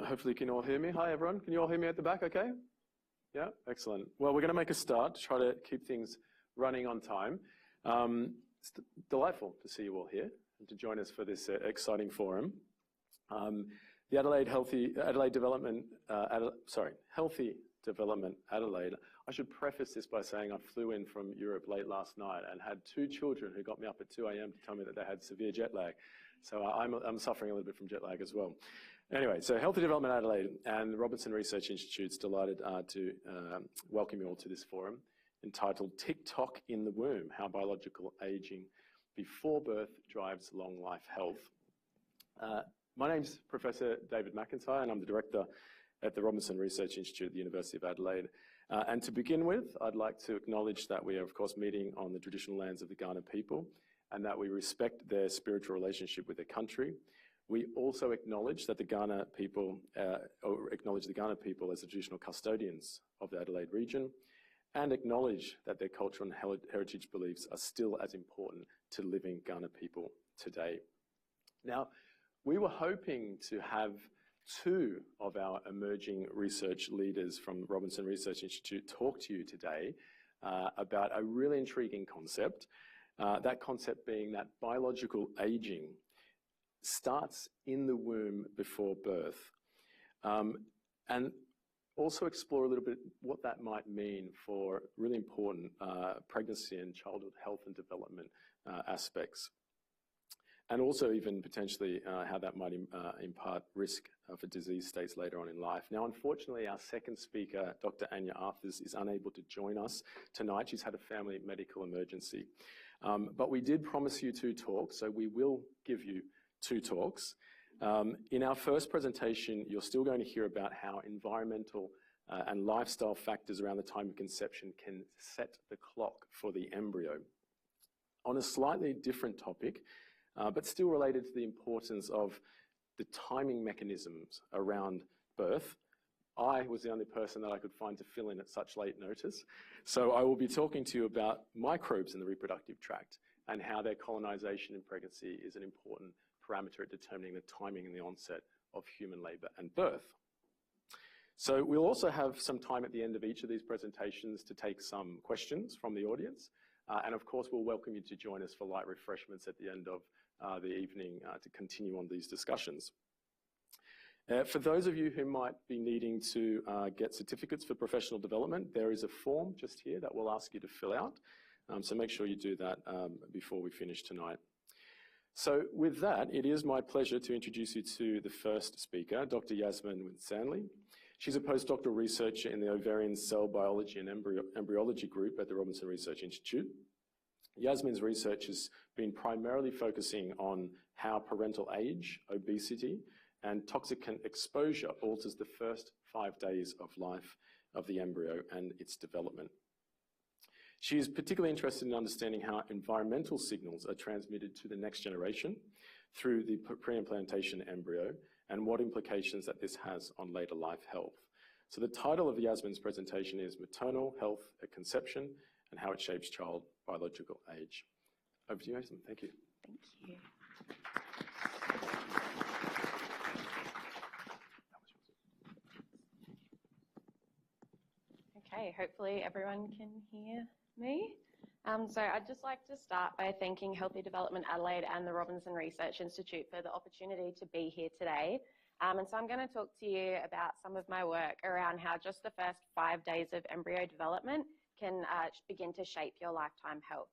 Hopefully you can all hear me. Hi, everyone. Can you all hear me at the back okay? Yeah, excellent. Well, we're going to make a start to try to keep things running on time. It's delightful to see you all here and to join us for this exciting forum. The Healthy Development Adelaide. I should preface this by saying I flew in from Europe late last night and had 2 children who got me up at 2 a.m. to tell me that they had severe jet lag. So I'm suffering a little bit from jet lag as well. Anyway, so Healthy Development Adelaide and the Robinson Research Institute's delighted to welcome you all to this forum entitled Tock in the Womb, How Biological Aging Before Birth Drives Long Life Health. My name's Professor David McIntyre and I'm the Director at the Robinson Research Institute at the University of Adelaide. And to begin with, I'd like to acknowledge that we are, of course, meeting on the traditional lands of the Kaurna people and that we respect their spiritual relationship with their country. We also acknowledge that the Kaurna people, as the traditional custodians of the Adelaide region, and acknowledge that their cultural and heritage beliefs are still as important to living Kaurna people today. Now, we were hoping to have 2 of our emerging research leaders from Robinson Research Institute talk to you today about a really intriguing concept. That concept being that biological aging starts in the womb before birth. And also explore a little bit what that might mean for really important pregnancy and childhood health and development aspects. And also even potentially how that might impart risk for disease states later on in life. Now, unfortunately, our second speaker, Dr. Anya Arthurs, is unable to join us tonight. She's had a family medical emergency. But we did promise you 2 talks, so we will give you 2 talks. In our first presentation, you're still going to hear about how environmental and lifestyle factors around the time of conception can set the clock for the embryo. On a slightly different topic, but still related to the importance of the timing mechanisms around birth. I was the only person that I could find to fill in at such late notice. So I will be talking to you about microbes in the reproductive tract and how their colonization in pregnancy is an important parameter at determining the timing and the onset of human labor and birth. So we'll also have some time at the end of each of these presentations to take some questions from the audience. And of course, we'll welcome you to join us for light refreshments at the end of the evening to continue on these discussions. For those of you who might be needing to get certificates for professional development, there is a form just here that we'll ask you to fill out. So make sure you do that before we finish tonight. So with that, it is my pleasure to introduce you to the first speaker, Dr. Yasmin Winstanley. She's a postdoctoral researcher in the ovarian cell biology and embryology group at the Robinson Research Institute. Yasmin's research has been primarily focusing on how parental age, obesity, and toxicant exposure alters the first 5 days of life of the embryo and its development. She is particularly interested in understanding how environmental signals are transmitted to the next generation through the pre-implantation embryo and what implications that this has on later life health. So the title of Yasmin's presentation is Maternal Health at Conception and How It Shapes Child Biological Age. Over to you, Yasmin. Thank you. Thank you. Okay, hopefully everyone can hear me. So I'd just like to start by thanking Healthy Development Adelaide and the Robinson Research Institute for the opportunity to be here today. And so I'm going to talk to you about some of my work around how just the first 5 days of embryo development can begin to shape your lifetime health.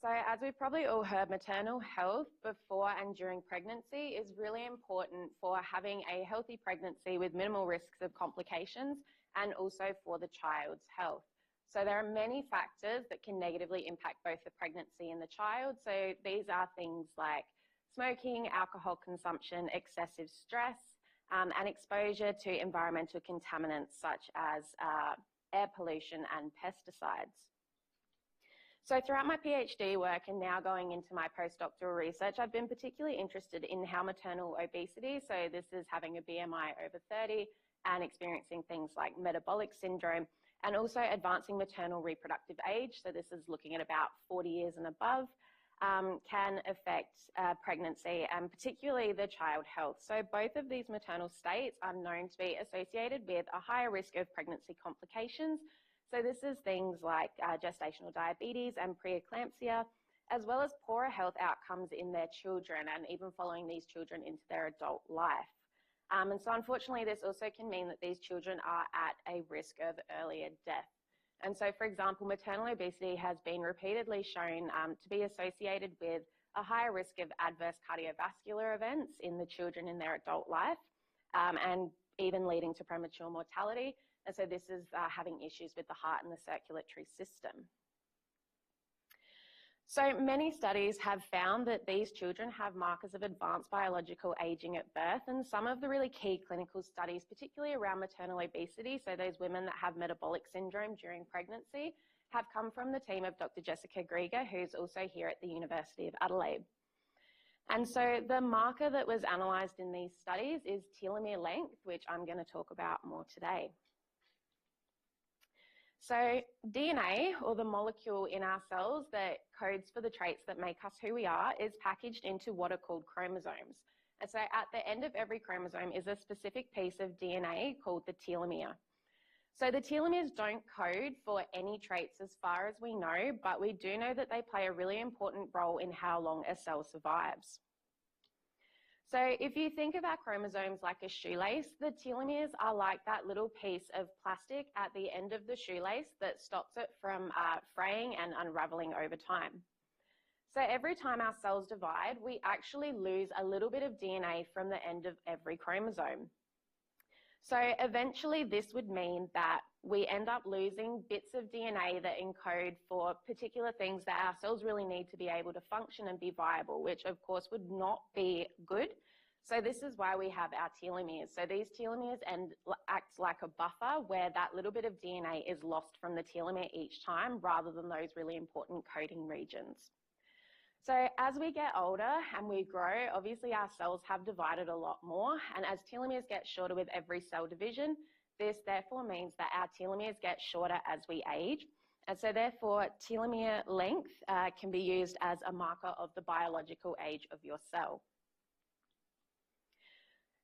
So as we've probably all heard, maternal health before and during pregnancy is really important for having a healthy pregnancy with minimal risks of complications and also for the child's health. So there are many factors that can negatively impact both the pregnancy and the child. So these are things like smoking, alcohol consumption, excessive stress, and exposure to environmental contaminants such as air pollution and pesticides. So throughout my PhD work and now going into my postdoctoral research, I've been particularly interested in how maternal obesity, so this is having a BMI over 30 and experiencing things like metabolic syndrome, and also advancing maternal reproductive age, so this is looking at about 40 years and above, can affect pregnancy and particularly the child health. So both of these maternal states are known to be associated with a higher risk of pregnancy complications. So this is things like gestational diabetes and preeclampsia, as well as poorer health outcomes in their children and even following these children into their adult life. And so unfortunately, this also can mean that these children are at a risk of earlier death. And so, for example, maternal obesity has been repeatedly shown to be associated with a higher risk of adverse cardiovascular events in the children in their adult life, and even leading to premature mortality. And so this is having issues with the heart and the circulatory system. So many studies have found that these children have markers of advanced biological aging at birth, and some of the really key clinical studies, particularly around maternal obesity, so those women that have metabolic syndrome during pregnancy, have come from the team of Dr. Jessica Grieger, who's also here at the University of Adelaide. And so the marker that was analysed in these studies is telomere length, which I'm going to talk about more today. So DNA, or the molecule in our cells that codes for the traits that make us who we are, is packaged into what are called chromosomes. And so at the end of every chromosome is a specific piece of DNA called the telomere. So the telomeres don't code for any traits as far as we know, but we do know that they play a really important role in how long a cell survives. So if you think of our chromosomes like a shoelace, the telomeres are like that little piece of plastic at the end of the shoelace that stops it from fraying and unraveling over time. So every time our cells divide, we actually lose a little bit of DNA from the end of every chromosome. So eventually this would mean that we end up losing bits of DNA that encode for particular things that our cells really need to be able to function and be viable, which of course would not be good. So this is why we have our telomeres. So these telomeres act like a buffer where that little bit of DNA is lost from the telomere each time rather than those really important coding regions. So as we get older and we grow, obviously our cells have divided a lot more, and as telomeres get shorter with every cell division, this therefore means that our telomeres get shorter as we age. And so therefore telomere length can be used as a marker of the biological age of your cell.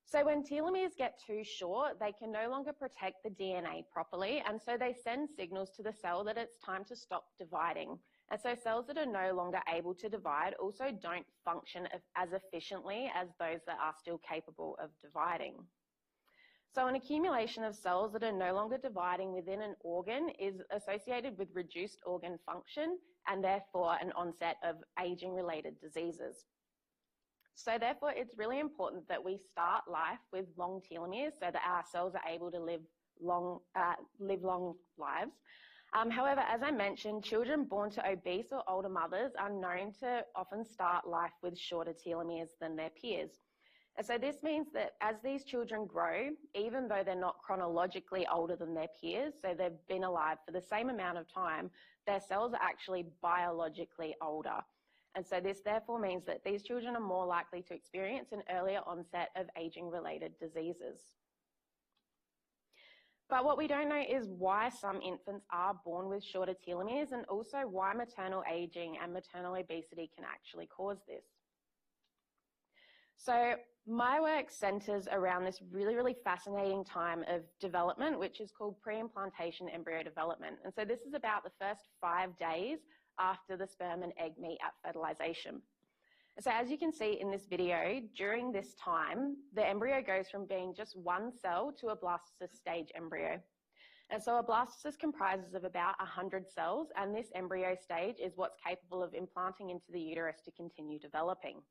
So when telomeres get too short, they can no longer protect the DNA properly, and so they send signals to the cell that it's time to stop dividing. And so cells that are no longer able to divide also don't function as efficiently as those that are still capable of dividing. So an accumulation of cells that are no longer dividing within an organ is associated with reduced organ function and therefore an onset of aging-related diseases. So therefore, it's really important that we start life with long telomeres so that our cells are able to live long lives. However, as I mentioned, children born to obese or older mothers are known to often start life with shorter telomeres than their peers. And so this means that as these children grow, even though they're not chronologically older than their peers, so they've been alive for the same amount of time, their cells are actually biologically older. And so this therefore means that these children are more likely to experience an earlier onset of aging-related diseases. But what we don't know is why some infants are born with shorter telomeres and also why maternal aging and maternal obesity can actually cause this. So my work centres around this really fascinating time of development, which is called pre-implantation embryo development. And so this is about the first 5 days after the sperm and egg meet at fertilization. So as you can see in this video, during this time, the embryo goes from being just one cell to a blastocyst stage embryo. And so a blastocyst comprises of about 100 cells, and this embryo stage is what's capable of implanting into the uterus to continue developing.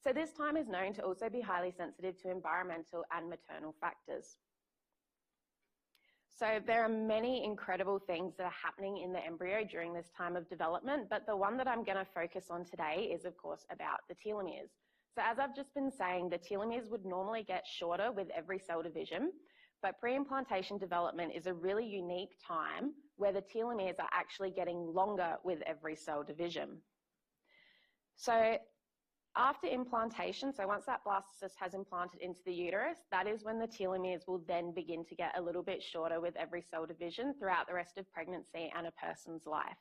So this time is known to also be highly sensitive to environmental and maternal factors. So there are many incredible things that are happening in the embryo during this time of development, but the one that I'm going to focus on today is, of course, about the telomeres. So as I've just been saying, the telomeres would normally get shorter with every cell division, but pre-implantation development is a really unique time where the telomeres are actually getting longer with every cell division. So after implantation, so once that blastocyst has implanted into the uterus, that is when the telomeres will then begin to get a little bit shorter with every cell division throughout the rest of pregnancy and a person's life.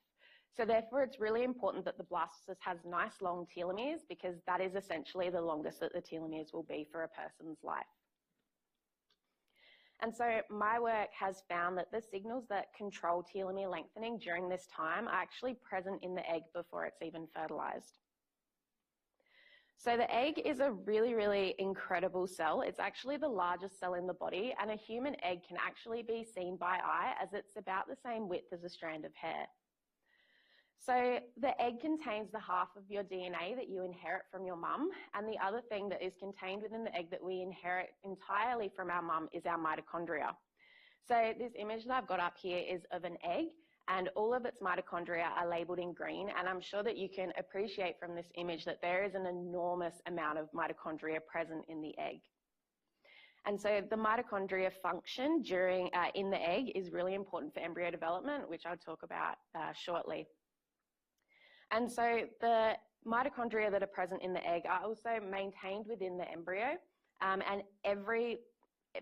So therefore, it's really important that the blastocyst has nice long telomeres, because that is essentially the longest that the telomeres will be for a person's life. And so my work has found that the signals that control telomere lengthening during this time are actually present in the egg before it's even fertilized. So the egg is a really, really incredible cell. It's actually the largest cell in the body, and a human egg can actually be seen by eye as it's about the same width as a strand of hair. So the egg contains the half of your DNA that you inherit from your mum, and the other thing that is contained within the egg that we inherit entirely from our mum is our mitochondria. So this image that I've got up here is of an egg, and all of its mitochondria are labelled in green, and I'm sure that you can appreciate from this image that there is an enormous amount of mitochondria present in the egg. And so the mitochondria function in the egg is really important for embryo development, which I'll talk about shortly. And so the mitochondria that are present in the egg are also maintained within the embryo, and every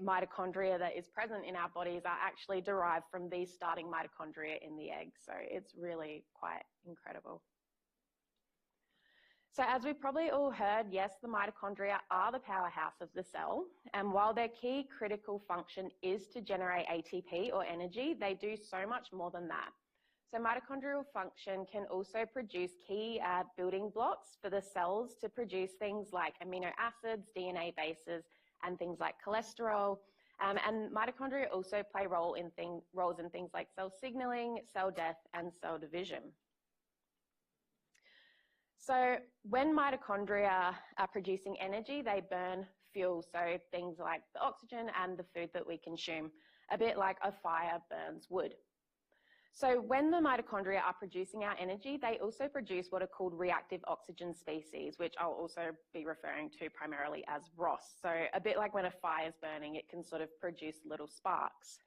mitochondria that is present in our bodies are actually derived from these starting mitochondria in the egg. So it's really quite incredible. So as we've probably all heard, yes, the mitochondria are the powerhouse of the cell, and while their key critical function is to generate ATP or energy, they do so much more than that. So mitochondrial function can also produce key building blocks for the cells to produce things like amino acids, DNA bases, and things like cholesterol. And mitochondria also play roles in things like cell signaling, cell death, and cell division. So when mitochondria are producing energy, they burn fuel, so things like the oxygen and the food that we consume, a bit like a fire burns wood. So when the mitochondria are producing our energy, they also produce what are called reactive oxygen species, which I'll also be referring to primarily as ROS. So a bit like when a fire is burning, it can sort of produce little sparks.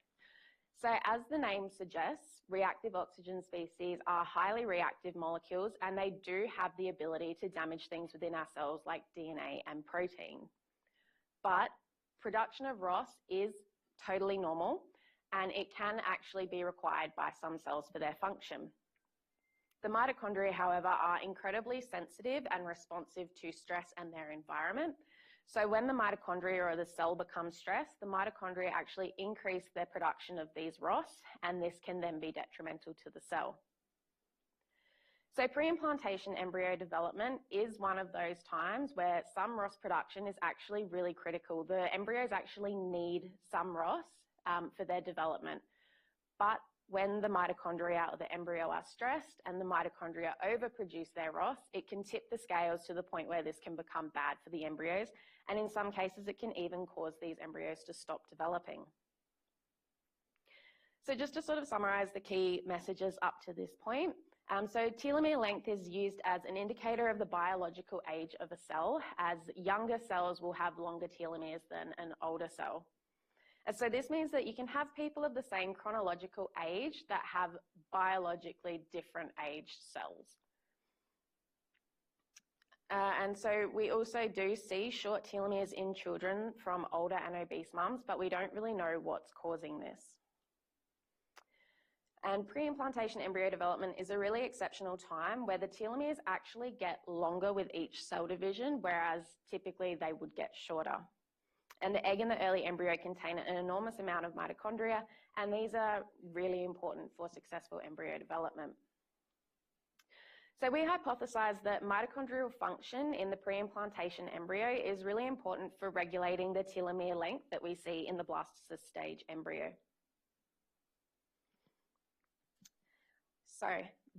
So as the name suggests, reactive oxygen species are highly reactive molecules, and they do have the ability to damage things within our cells like DNA and protein. But production of ROS is totally normal, and it can actually be required by some cells for their function. The mitochondria, however, are incredibly sensitive and responsive to stress and their environment. So when the mitochondria or the cell becomes stressed, the mitochondria actually increase their production of these ROS, and this can then be detrimental to the cell. So pre-implantation embryo development is one of those times where some ROS production is actually really critical. The embryos actually need some ROS for their development. But when the mitochondria or the embryo are stressed and the mitochondria overproduce their ROS, it can tip the scales to the point where this can become bad for the embryos. And in some cases, it can even cause these embryos to stop developing. So just to sort of summarize the key messages up to this point. So telomere length is used as an indicator of the biological age of a cell, as younger cells will have longer telomeres than an older cell. And so this means that you can have people of the same chronological age that have biologically different aged cells. And so we also do see short telomeres in children from older and obese mums, but we don't really know what's causing this. And pre-implantation embryo development is a really exceptional time where the telomeres actually get longer with each cell division, whereas typically they would get shorter. And the egg and the early embryo contain an enormous amount of mitochondria, and these are really important for successful embryo development. So we hypothesized that mitochondrial function in the pre-implantation embryo is really important for regulating the telomere length that we see in the blastocyst stage embryo. So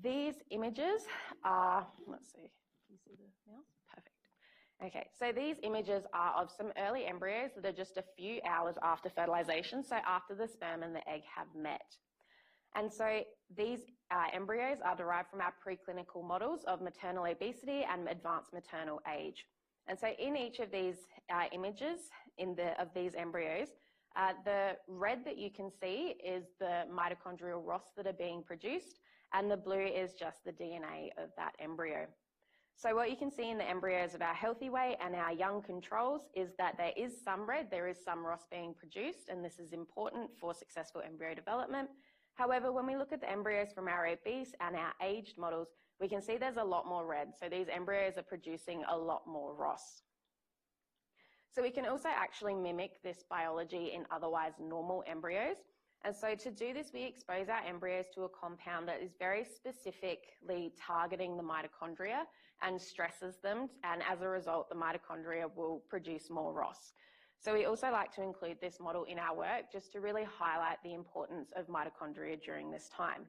these images are, let's see, can you see the mouse? Perfect. Okay, so these images are of some early embryos that are just a few hours after fertilization, so after the sperm and the egg have met. And so these embryos are derived from our preclinical models of maternal obesity and advanced maternal age. And so in each of these images of these embryos, the red that you can see is the mitochondrial ROS that are being produced, and the blue is just the DNA of that embryo. So what you can see in the embryos of our healthy weight and our young controls is that there is some red, there is some ROS being produced, and this is important for successful embryo development. However, when we look at the embryos from our obese and our aged models, we can see there's a lot more red. So these embryos are producing a lot more ROS. So we can also actually mimic this biology in otherwise normal embryos. And so to do this, we expose our embryos to a compound that is very specifically targeting the mitochondria and stresses them. And as a result, the mitochondria will produce more ROS. So we also like to include this model in our work just to really highlight the importance of mitochondria during this time.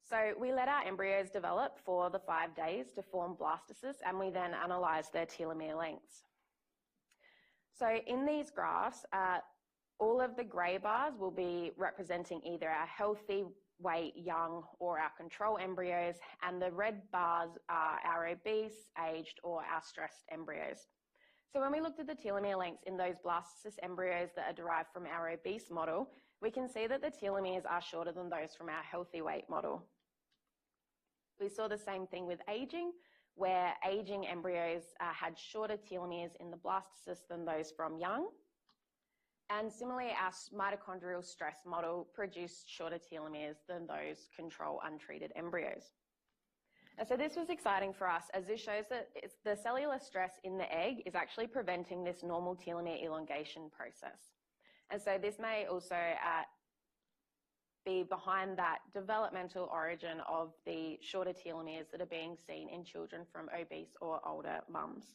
So we let our embryos develop for the 5 days to form blastocysts, and we then analyse their telomere lengths. So in these graphs, all of the grey bars will be representing either our healthy weight young or our control embryos, and the red bars are our obese, aged, or our stressed embryos. So when we looked at the telomere lengths in those blastocyst embryos that are derived from our obese model, we can see that the telomeres are shorter than those from our healthy weight model. We saw the same thing with aging, where aging embryos had shorter telomeres in the blastocyst than those from young. And similarly, our mitochondrial stress model produced shorter telomeres than those control untreated embryos. And so this was exciting for us, as this shows that the cellular stress in the egg is actually preventing this normal telomere elongation process. And so this may also be behind that developmental origin of the shorter telomeres that are being seen in children from obese or older mums.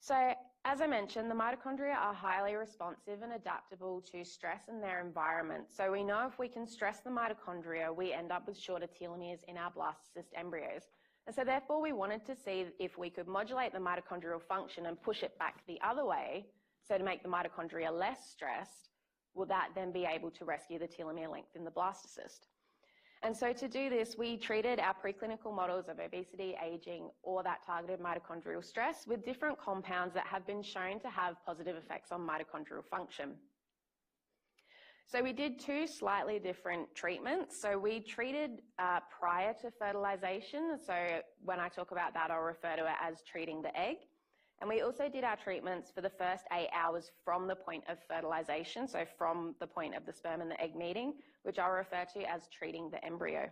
So as I mentioned, the mitochondria are highly responsive and adaptable to stress in their environment. So we know if we can stress the mitochondria, we end up with shorter telomeres in our blastocyst embryos. And so therefore we wanted to see if we could modulate the mitochondrial function and push it back the other way, so to make the mitochondria less stressed, will that then be able to rescue the telomere length in the blastocyst? And so to do this, we treated our preclinical models of obesity, aging, or that targeted mitochondrial stress with different compounds that have been shown to have positive effects on mitochondrial function. So we did 2 slightly different treatments. So we treated prior to fertilization. So when I talk about that, I'll refer to it as treating the egg. And we also did our treatments for the first 8 hours from the point of fertilization, so from the point of the sperm and the egg meeting, which I'll refer to as treating the embryo.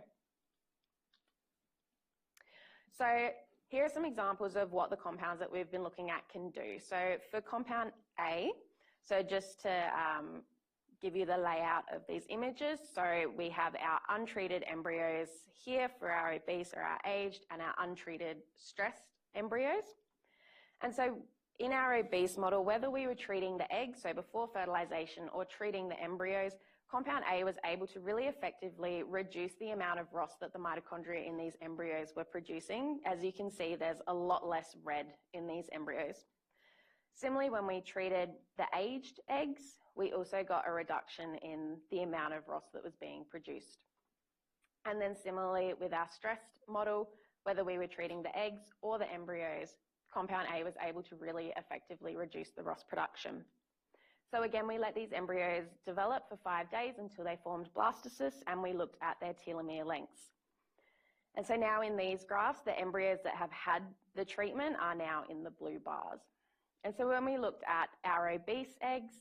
So here are some examples of what the compounds that we've been looking at can do. So for compound A, so just to give you the layout of these images, so we have our untreated embryos here for our obese or our aged, and our untreated stressed embryos. And so in our obese model, whether we were treating the egg, so before fertilization, or treating the embryos, compound A was able to really effectively reduce the amount of ROS that the mitochondria in these embryos were producing. As you can see, there's a lot less red in these embryos. Similarly, when we treated the aged eggs, we also got a reduction in the amount of ROS that was being produced. And then similarly with our stressed model, whether we were treating the eggs or the embryos, compound A was able to really effectively reduce the ROS production. So again, we let these embryos develop for 5 days until they formed blastocysts, and we looked at their telomere lengths. And so now in these graphs, the embryos that have had the treatment are now in the blue bars. And so when we looked at our obese eggs,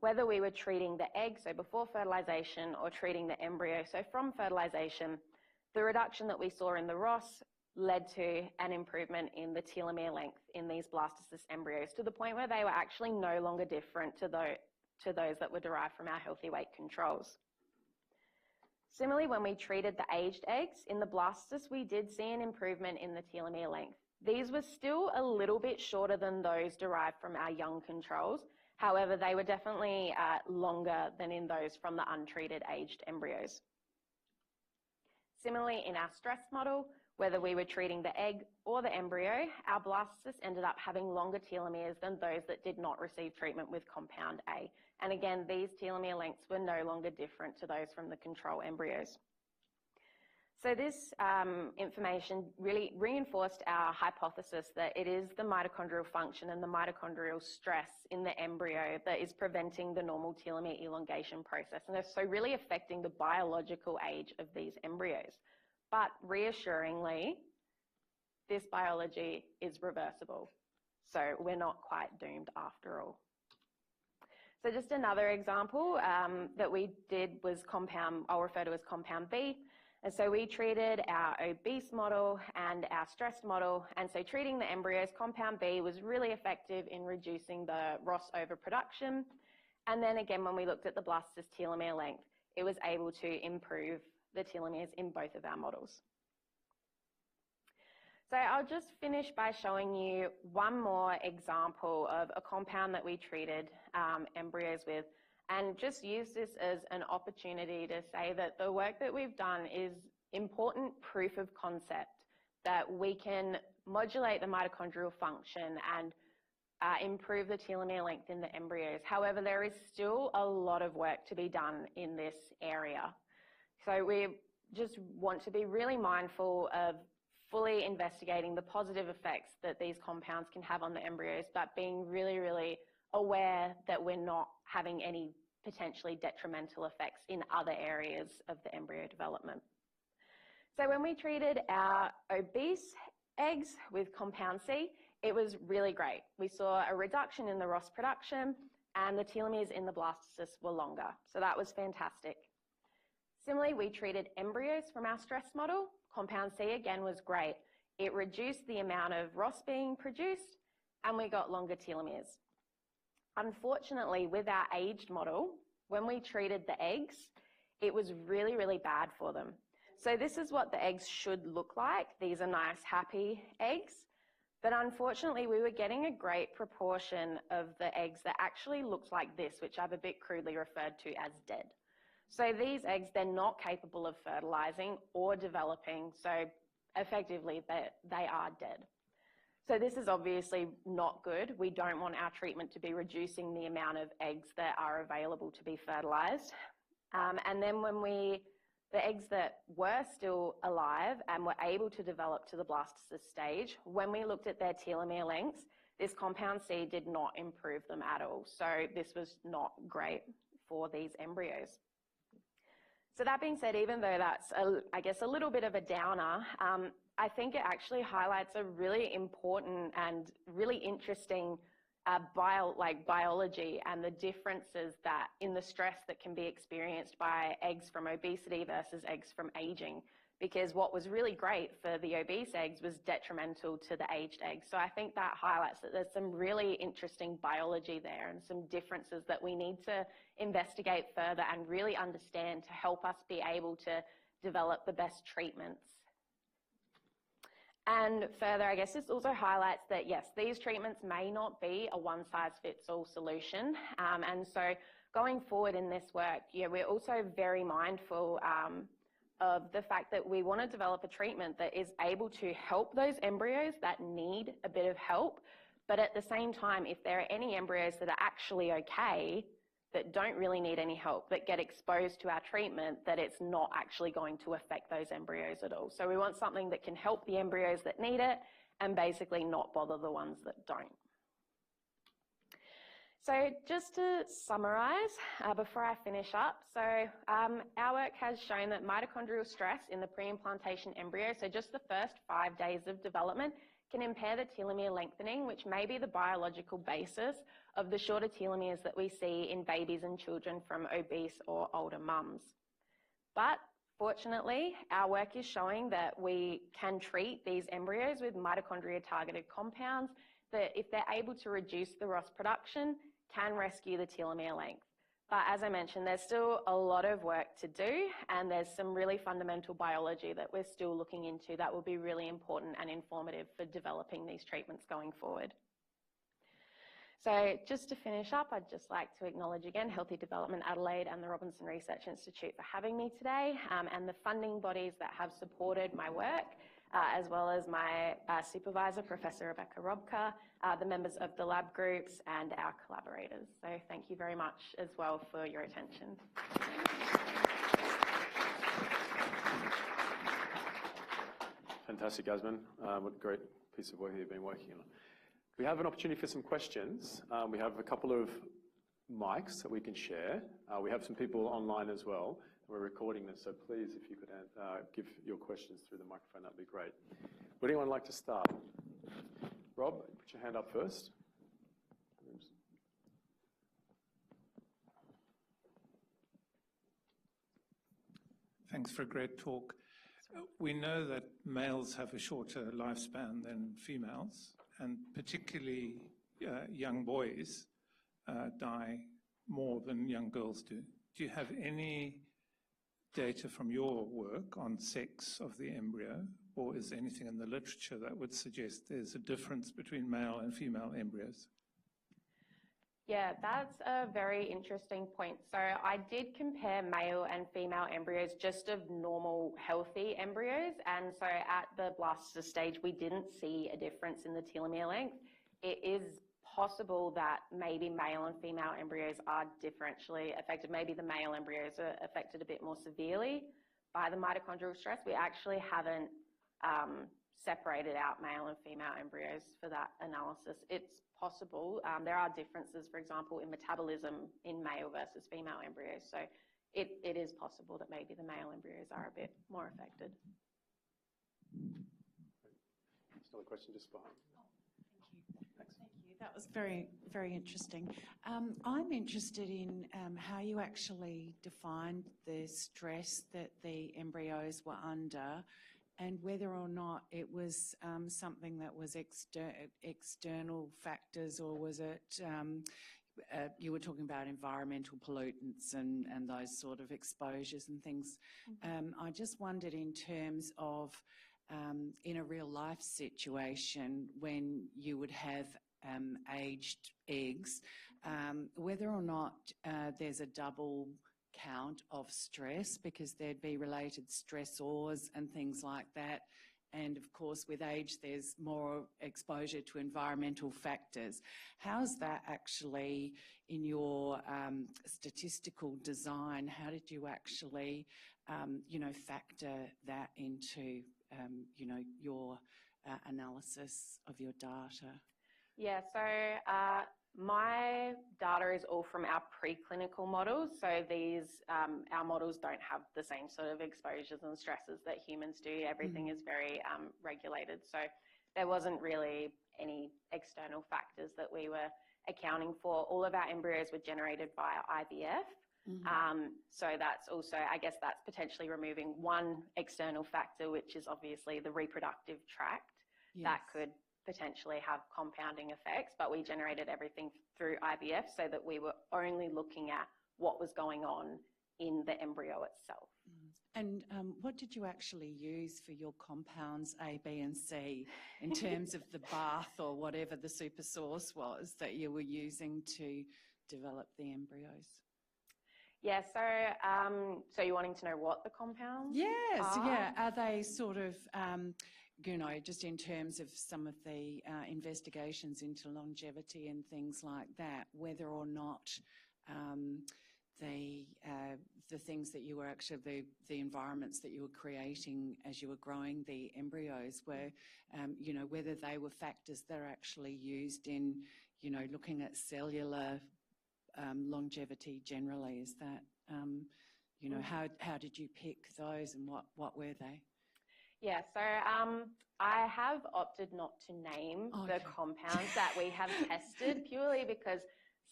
whether we were treating the egg, so before fertilization, or treating the embryo, so from fertilization, the reduction that we saw in the ROS led to an improvement in the telomere length in these blastocyst embryos, to the point where they were actually no longer different to those that were derived from our healthy weight controls. Similarly, when we treated the aged eggs in the blastocysts, we did see an improvement in the telomere length. These were still a little bit shorter than those derived from our young controls. However, they were definitely longer than in those from the untreated aged embryos. Similarly, in our stress model, whether we were treating the egg or the embryo, our blastocysts ended up having longer telomeres than those that did not receive treatment with compound A. And again, these telomere lengths were no longer different to those from the control embryos. So this information really reinforced our hypothesis that it is the mitochondrial function and the mitochondrial stress in the embryo that is preventing the normal telomere elongation process, and so really affecting the biological age of these embryos. But reassuringly, this biology is reversible, so we're not quite doomed after all. So just another example that we did was compound, I'll refer to as compound B. And so we treated our obese model and our stressed model. And so treating the embryos, compound B was really effective in reducing the ROS overproduction. And then again, when we looked at the blastocyst telomere length, it was able to improve the telomeres in both of our models. So I'll just finish by showing you one more example of a compound that we treated embryos with, and just use this as an opportunity to say that the work that we've done is important proof of concept that we can modulate the mitochondrial function and improve the telomere length in the embryos. However, there is still a lot of work to be done in this area. So we just want to be really mindful of fully investigating the positive effects that these compounds can have on the embryos, but being really, really aware that we're not having any potentially detrimental effects in other areas of the embryo development. So when we treated our obese eggs with compound C, it was really great. We saw a reduction in the ROS production and the telomeres in the blastocysts were longer. So that was fantastic. Similarly, we treated embryos from our stress model. Compound C again was great. It reduced the amount of ROS being produced and we got longer telomeres. Unfortunately, with our aged model, when we treated the eggs, it was really, really bad for them. So this is what the eggs should look like. These are nice, happy eggs. But unfortunately, we were getting a great proportion of the eggs that actually looked like this, which I've a bit crudely referred to as dead. So these eggs, they're not capable of fertilizing or developing. So effectively, they are dead. So this is obviously not good. We don't want our treatment to be reducing the amount of eggs that are available to be fertilized. And then when the eggs that were still alive and were able to develop to the blastocyst stage, when we looked at their telomere lengths, this compound C did not improve them at all. So this was not great for these embryos. So that being said, even though that's, I guess, a little bit of a downer, I think it actually highlights a really important and really interesting biology and the differences that in the stress that can be experienced by eggs from obesity versus eggs from aging. Because what was really great for the obese eggs was detrimental to the aged eggs. So I think that highlights that there's some really interesting biology there and some differences that we need to investigate further and really understand to help us be able to develop the best treatments. And further, I guess this also highlights that, yes, these treatments may not be a one-size-fits-all solution. And so going forward in this work, we're also very mindful of the fact that we want to develop a treatment that is able to help those embryos that need a bit of help. But at the same time, if there are any embryos that are actually okay, that don't really need any help, that get exposed to our treatment, that it's not actually going to affect those embryos at all. So we want something that can help the embryos that need it and basically not bother the ones that don't. So just to summarize before I finish up, so our work has shown that mitochondrial stress in the pre-implantation embryo, so just the first 5 days of development, can impair the telomere lengthening, which may be the biological basis of the shorter telomeres that we see in babies and children from obese or older mums. But fortunately, our work is showing that we can treat these embryos with mitochondria-targeted compounds that, if they're able to reduce the ROS production, can rescue the telomere length. But as I mentioned, there's still a lot of work to do, and there's some really fundamental biology that we're still looking into that will be really important and informative for developing these treatments going forward. So just to finish up, I'd just like to acknowledge again Healthy Development Adelaide and the Robinson Research Institute for having me today, and the funding bodies that have supported my work, as well as my supervisor, Professor Rebecca Robka, the members of the lab groups and our collaborators. So thank you very much as well for your attention. Fantastic, Yasmin. What a great piece of work you've been working on. We have an opportunity for some questions. We have a couple of mics that we can share. We have some people online as well. We're recording this, so please, if you could give your questions through the microphone, that'd be great. Would anyone like to start? Rob, put your hand up first. Thanks for a great talk. We know that males have a shorter lifespan than females, and particularly young boys die more than young girls do. Do you have any data from your work on sex of the embryo, or is there anything in the literature that would suggest there's a difference between male and female embryos? Yeah, that's a very interesting point. So I did compare male and female embryos just of normal healthy embryos. And so at the blastocyst stage, we didn't see a difference in the telomere length. It is possible that maybe male and female embryos are differentially affected. Maybe the male embryos are affected a bit more severely by the mitochondrial stress. We actually haven't separated out male and female embryos for that analysis. It's possible. There are differences, for example, in metabolism in male versus female embryos. So it is possible that maybe the male embryos are a bit more affected. Still a question just behind. Thank you. That was very, very interesting. I'm interested in how you actually defined the stress that the embryos were under, and whether or not it was something that was external factors, or was it, you were talking about environmental pollutants and those sort of exposures and things. I just wondered, in terms of in a real life situation when you would have aged eggs, whether or not there's a double count of stress, because there'd be related stressors and things like that. And of course, with age, there's more exposure to environmental factors. How's that actually in your statistical design? How did you actually, factor that into, your analysis of your data? Yeah, so my data is all from our preclinical models. So these, our models don't have the same sort of exposures and stresses that humans do. Everything is very regulated. So there wasn't really any external factors that we were accounting for. All of our embryos were generated via IVF. So that's also, I guess that's potentially removing one external factor, which is obviously the reproductive tract. Yes. That could potentially have compounding effects, but we generated everything through IVF so that we were only looking at what was going on in the embryo itself. And what did you actually use for your compounds A, B and C in terms of the bath or whatever the super source was that you were using to develop the embryos? Yeah, so you're wanting to know what the compounds Yes, are? yeah. Are they sort of, just in terms of some of the investigations into longevity and things like that, whether or not the things that you were actually, the environments that you were creating as you were growing the embryos were, whether they were factors that are actually used in, looking at cellular longevity generally. Is that, how did you pick those, and what were they? Yeah, so I have opted not to name the compounds that we have tested, purely because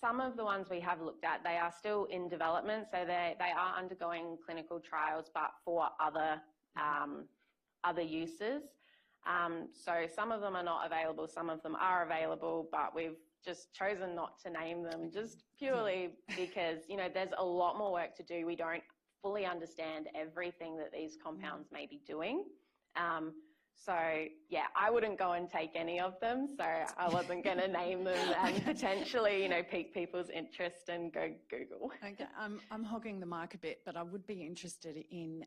some of the ones we have looked at, they are still in development, so they are undergoing clinical trials, but for other uses. So some of them are not available, some of them are available, but we've just chosen not to name them, just purely because, there's a lot more work to do. We don't fully understand everything that these compounds may be doing. So yeah, I wouldn't go and take any of them. So I wasn't going to name them and potentially, pique people's interest and go Google. Okay, I'm hogging the mic a bit, but I would be interested in,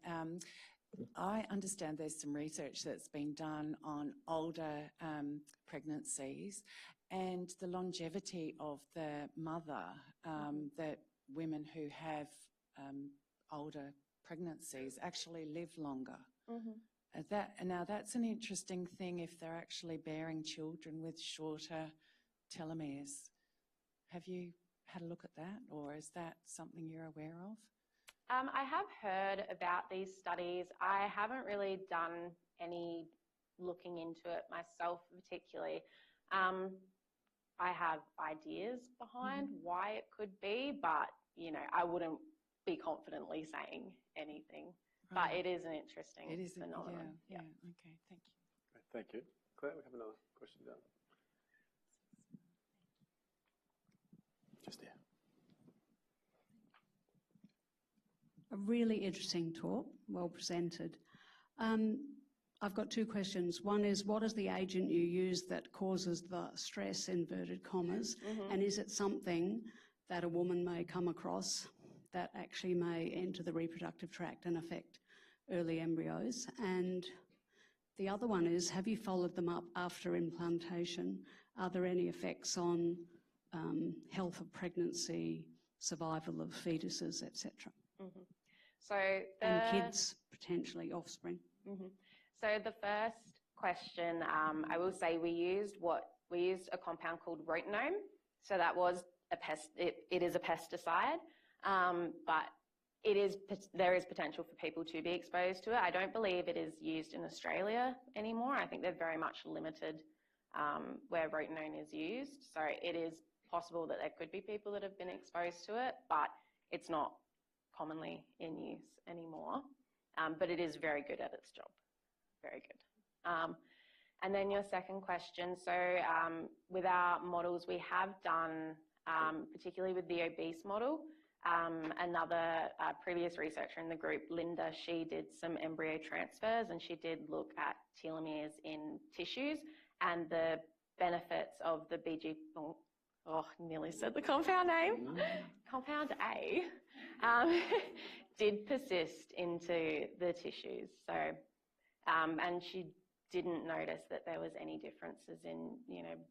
I understand there's some research that's been done on older pregnancies and the longevity of the mother, that women who have older pregnancies actually live longer. Now, that's an interesting thing if they're actually bearing children with shorter telomeres. Have you had a look at that, or is that something you're aware of? I have heard about these studies. I haven't really done any looking into it myself particularly. I have ideas behind why it could be, but, I wouldn't be confidently saying anything. but it is an interesting It is, phenomenon. yeah. Okay, thank you. Thank you. Claire, we have another question down. Just there. A really interesting talk, well presented. I've got two questions. One is, what is the agent you use that causes the stress, inverted commas, and is it something that a woman may come across that actually may enter the reproductive tract and affect early embryos? And the other one is, have you followed them up after implantation? Are there any effects on health of pregnancy, survival of fetuses, etc.? So and kids, potentially offspring. So the first question, I will say we used a compound called rotenome. So that was it is a pesticide, but there is potential for people to be exposed to it. I don't believe it is used in Australia anymore. I think they're very much limited where rotenone is used. So it is possible that there could be people that have been exposed to it, but it's not commonly in use anymore. But it is very good at its job. Very good. And then your second question. So with our models, we have done, particularly with the obese model, another previous researcher in the group, Linda, she did some embryo transfers and she did look at telomeres in tissues and the benefits of the nearly said the compound name, compound A, did persist into the tissues. So, and she didn't notice that there was any differences in,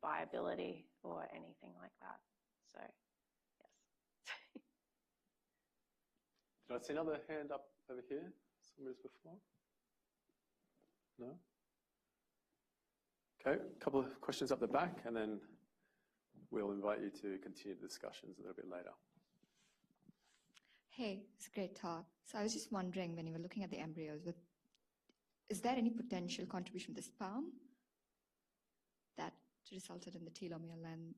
viability or anything like that. So, yes. Did I see another hand up over here? Somebody's before? No? Okay, a couple of questions up the back, and then we'll invite you to continue the discussions a little bit later. Hey, it's a great talk. So I was just wondering, when you were looking at the embryos, is there any potential contribution to the sperm that resulted in the telomere length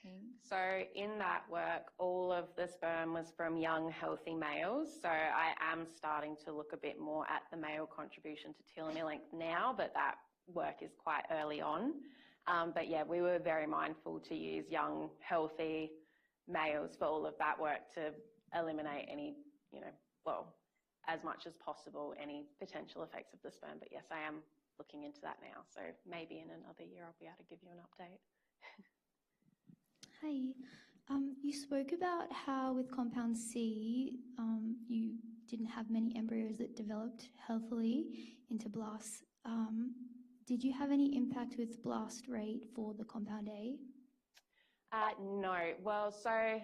thing? So in that work, all of the sperm was from young, healthy males. So I am starting to look a bit more at the male contribution to telomere length now, but that work is quite early on. But yeah, we were very mindful to use young, healthy males for all of that work to eliminate any, as much as possible, any potential effects of the sperm. But yes, I am looking into that now. So maybe in another year, I'll be able to give you an update. Hi. You spoke about how with compound C, you didn't have many embryos that developed healthily into blasts. Did you have any impact with blast rate for the compound A? No. Well, so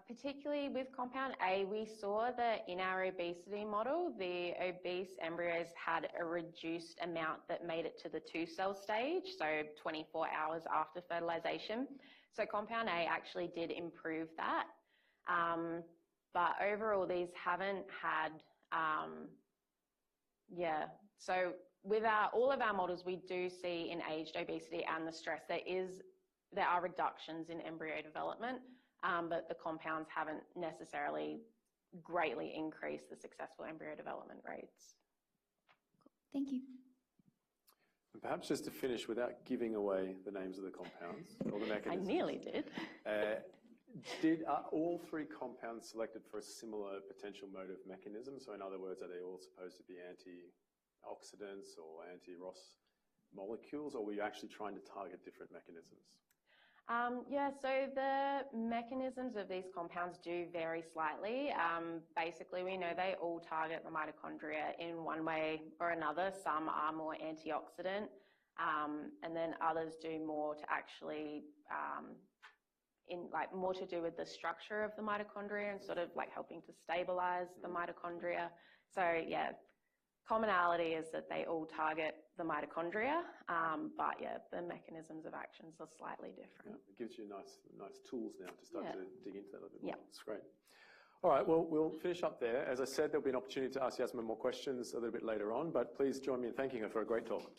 particularly with compound A, we saw that in our obesity model, the obese embryos had a reduced amount that made it to the 2-cell stage, so 24 hours after fertilization. So compound A actually did improve that. But overall, these haven't had, So with all of our models, we do see in aged obesity and the stress, there are reductions in embryo development, but the compounds haven't necessarily greatly increased the successful embryo development rates. Thank you. And perhaps just to finish, without giving away the names of the compounds or the mechanisms. I nearly did. Are all three compounds selected for a similar potential motive mechanism? So in other words, are they all supposed to be antioxidants or anti-ROS molecules, or were you actually trying to target different mechanisms? So the mechanisms of these compounds do vary slightly. Basically, we know they all target the mitochondria in one way or another. Some are more antioxidant, and then others do more to actually, more to do with the structure of the mitochondria and sort of like helping to stabilize the mitochondria. So yeah, commonality is that they all target the mitochondria, but yeah, the mechanisms of actions are slightly different. Yeah, it gives you nice tools now to start to dig into that a little bit more. Yeah. It's great. All right, well, we'll finish up there. As I said, there'll be an opportunity to ask Yasmin more questions a little bit later on, but please join me in thanking her for a great talk.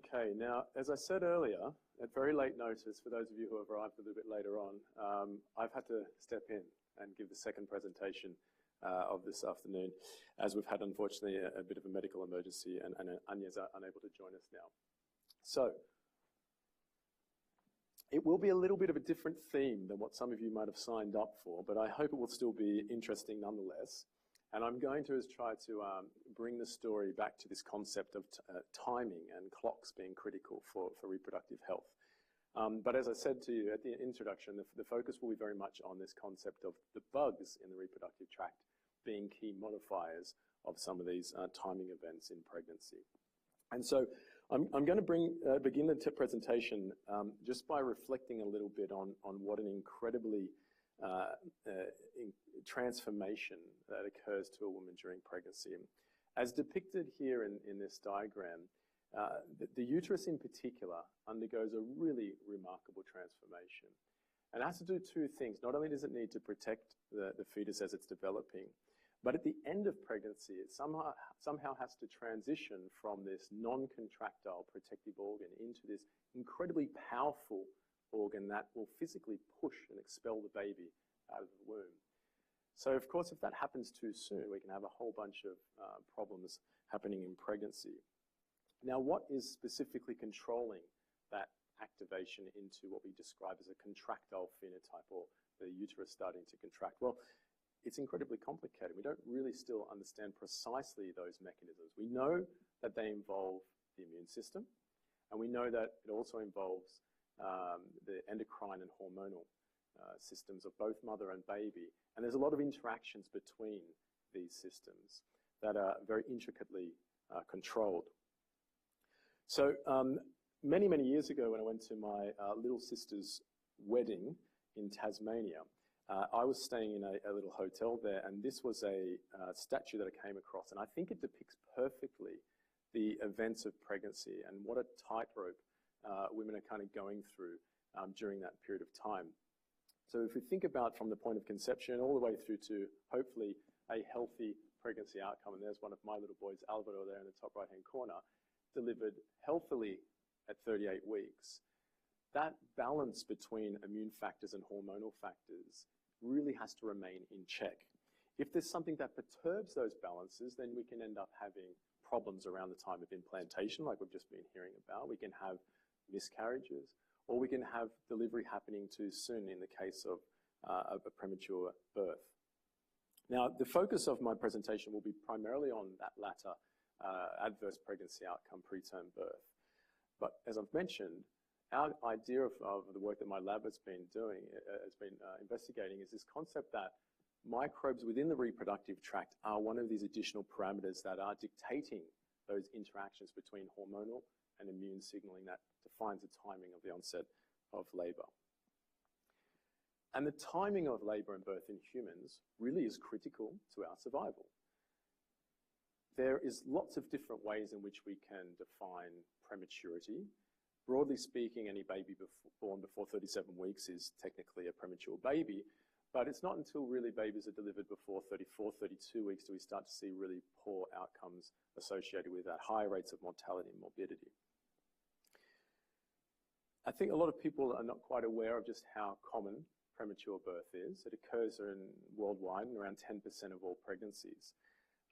Okay, now, as I said earlier, at very late notice, for those of you who have arrived a little bit later on, I've had to step in and give the second presentation of this afternoon, as we've had, unfortunately, a bit of a medical emergency, and Anya's unable to join us now. So, it will be a little bit of a different theme than what some of you might have signed up for, but I hope it will still be interesting nonetheless. And I'm going to try to bring the story back to this concept of timing and clocks being critical for reproductive health. But as I said to you at the introduction, the focus will be very much on this concept of the bugs in the reproductive tract being key modifiers of some of these timing events in pregnancy. And so I'm going to begin the presentation just by reflecting a little bit on what an incredibly transformation that occurs to a woman during pregnancy. As depicted here in this diagram, the uterus in particular undergoes a really remarkable transformation. And it has to do two things. Not only does it need to protect the fetus as it's developing, but at the end of pregnancy, it somehow has to transition from this non-contractile protective organ into this incredibly powerful organ that will physically push and expel the baby out of the womb. So, of course, if that happens too soon, we can have a whole bunch of problems happening in pregnancy. Now, what is specifically controlling that activation into what we describe as a contractile phenotype, or the uterus starting to contract? Well, it's incredibly complicated. We don't really still understand precisely those mechanisms. We know that they involve the immune system, and we know that it also involves the endocrine and hormonal systems of both mother and baby. And there's a lot of interactions between these systems that are very intricately controlled. So many, many years ago, when I went to my little sister's wedding in Tasmania, I was staying in a little hotel there, and this was a statue that I came across. And I think it depicts perfectly the events of pregnancy and what a tightrope women are kind of going through during that period of time. So if we think about from the point of conception all the way through to hopefully a healthy pregnancy outcome, and there's one of my little boys, Alvaro, there in the top right-hand corner, delivered healthily at 38 weeks, that balance between immune factors and hormonal factors really has to remain in check. If there's something that perturbs those balances, then we can end up having problems around the time of implantation, like we've just been hearing about. We can have miscarriages, or we can have delivery happening too soon in the case of a premature birth. Now, the focus of my presentation will be primarily on that latter adverse pregnancy outcome, preterm birth. But as I've mentioned, our idea of the work that my lab has been doing, investigating, is this concept that microbes within the reproductive tract are one of these additional parameters that are dictating those interactions between hormonal and immune signaling that defines the timing of the onset of labor. And the timing of labor and birth in humans really is critical to our survival. There is lots of different ways in which we can define prematurity. Broadly speaking, any baby born before 37 weeks is technically a premature baby, but it's not until really babies are delivered before 34, 32 weeks do we start to see really poor outcomes associated with that, high rates of mortality and morbidity. I think a lot of people are not quite aware of just how common premature birth is. It occurs worldwide in around 10% of all pregnancies.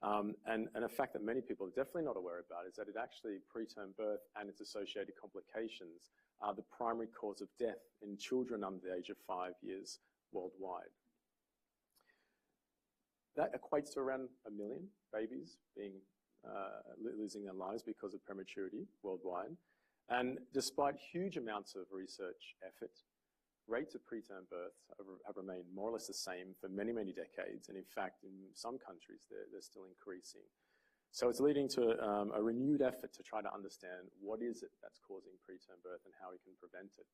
And a fact that many people are definitely not aware about is that it actually, preterm birth and its associated complications are the primary cause of death in children under the age of 5 years worldwide. That equates to around 1 million babies losing their lives because of prematurity worldwide. And despite huge amounts of research effort, rates of preterm birth have remained more or less the same for many, many decades. And in fact, in some countries, they're still increasing. So it's leading to a renewed effort to try to understand what is it that's causing preterm birth and how we can prevent it.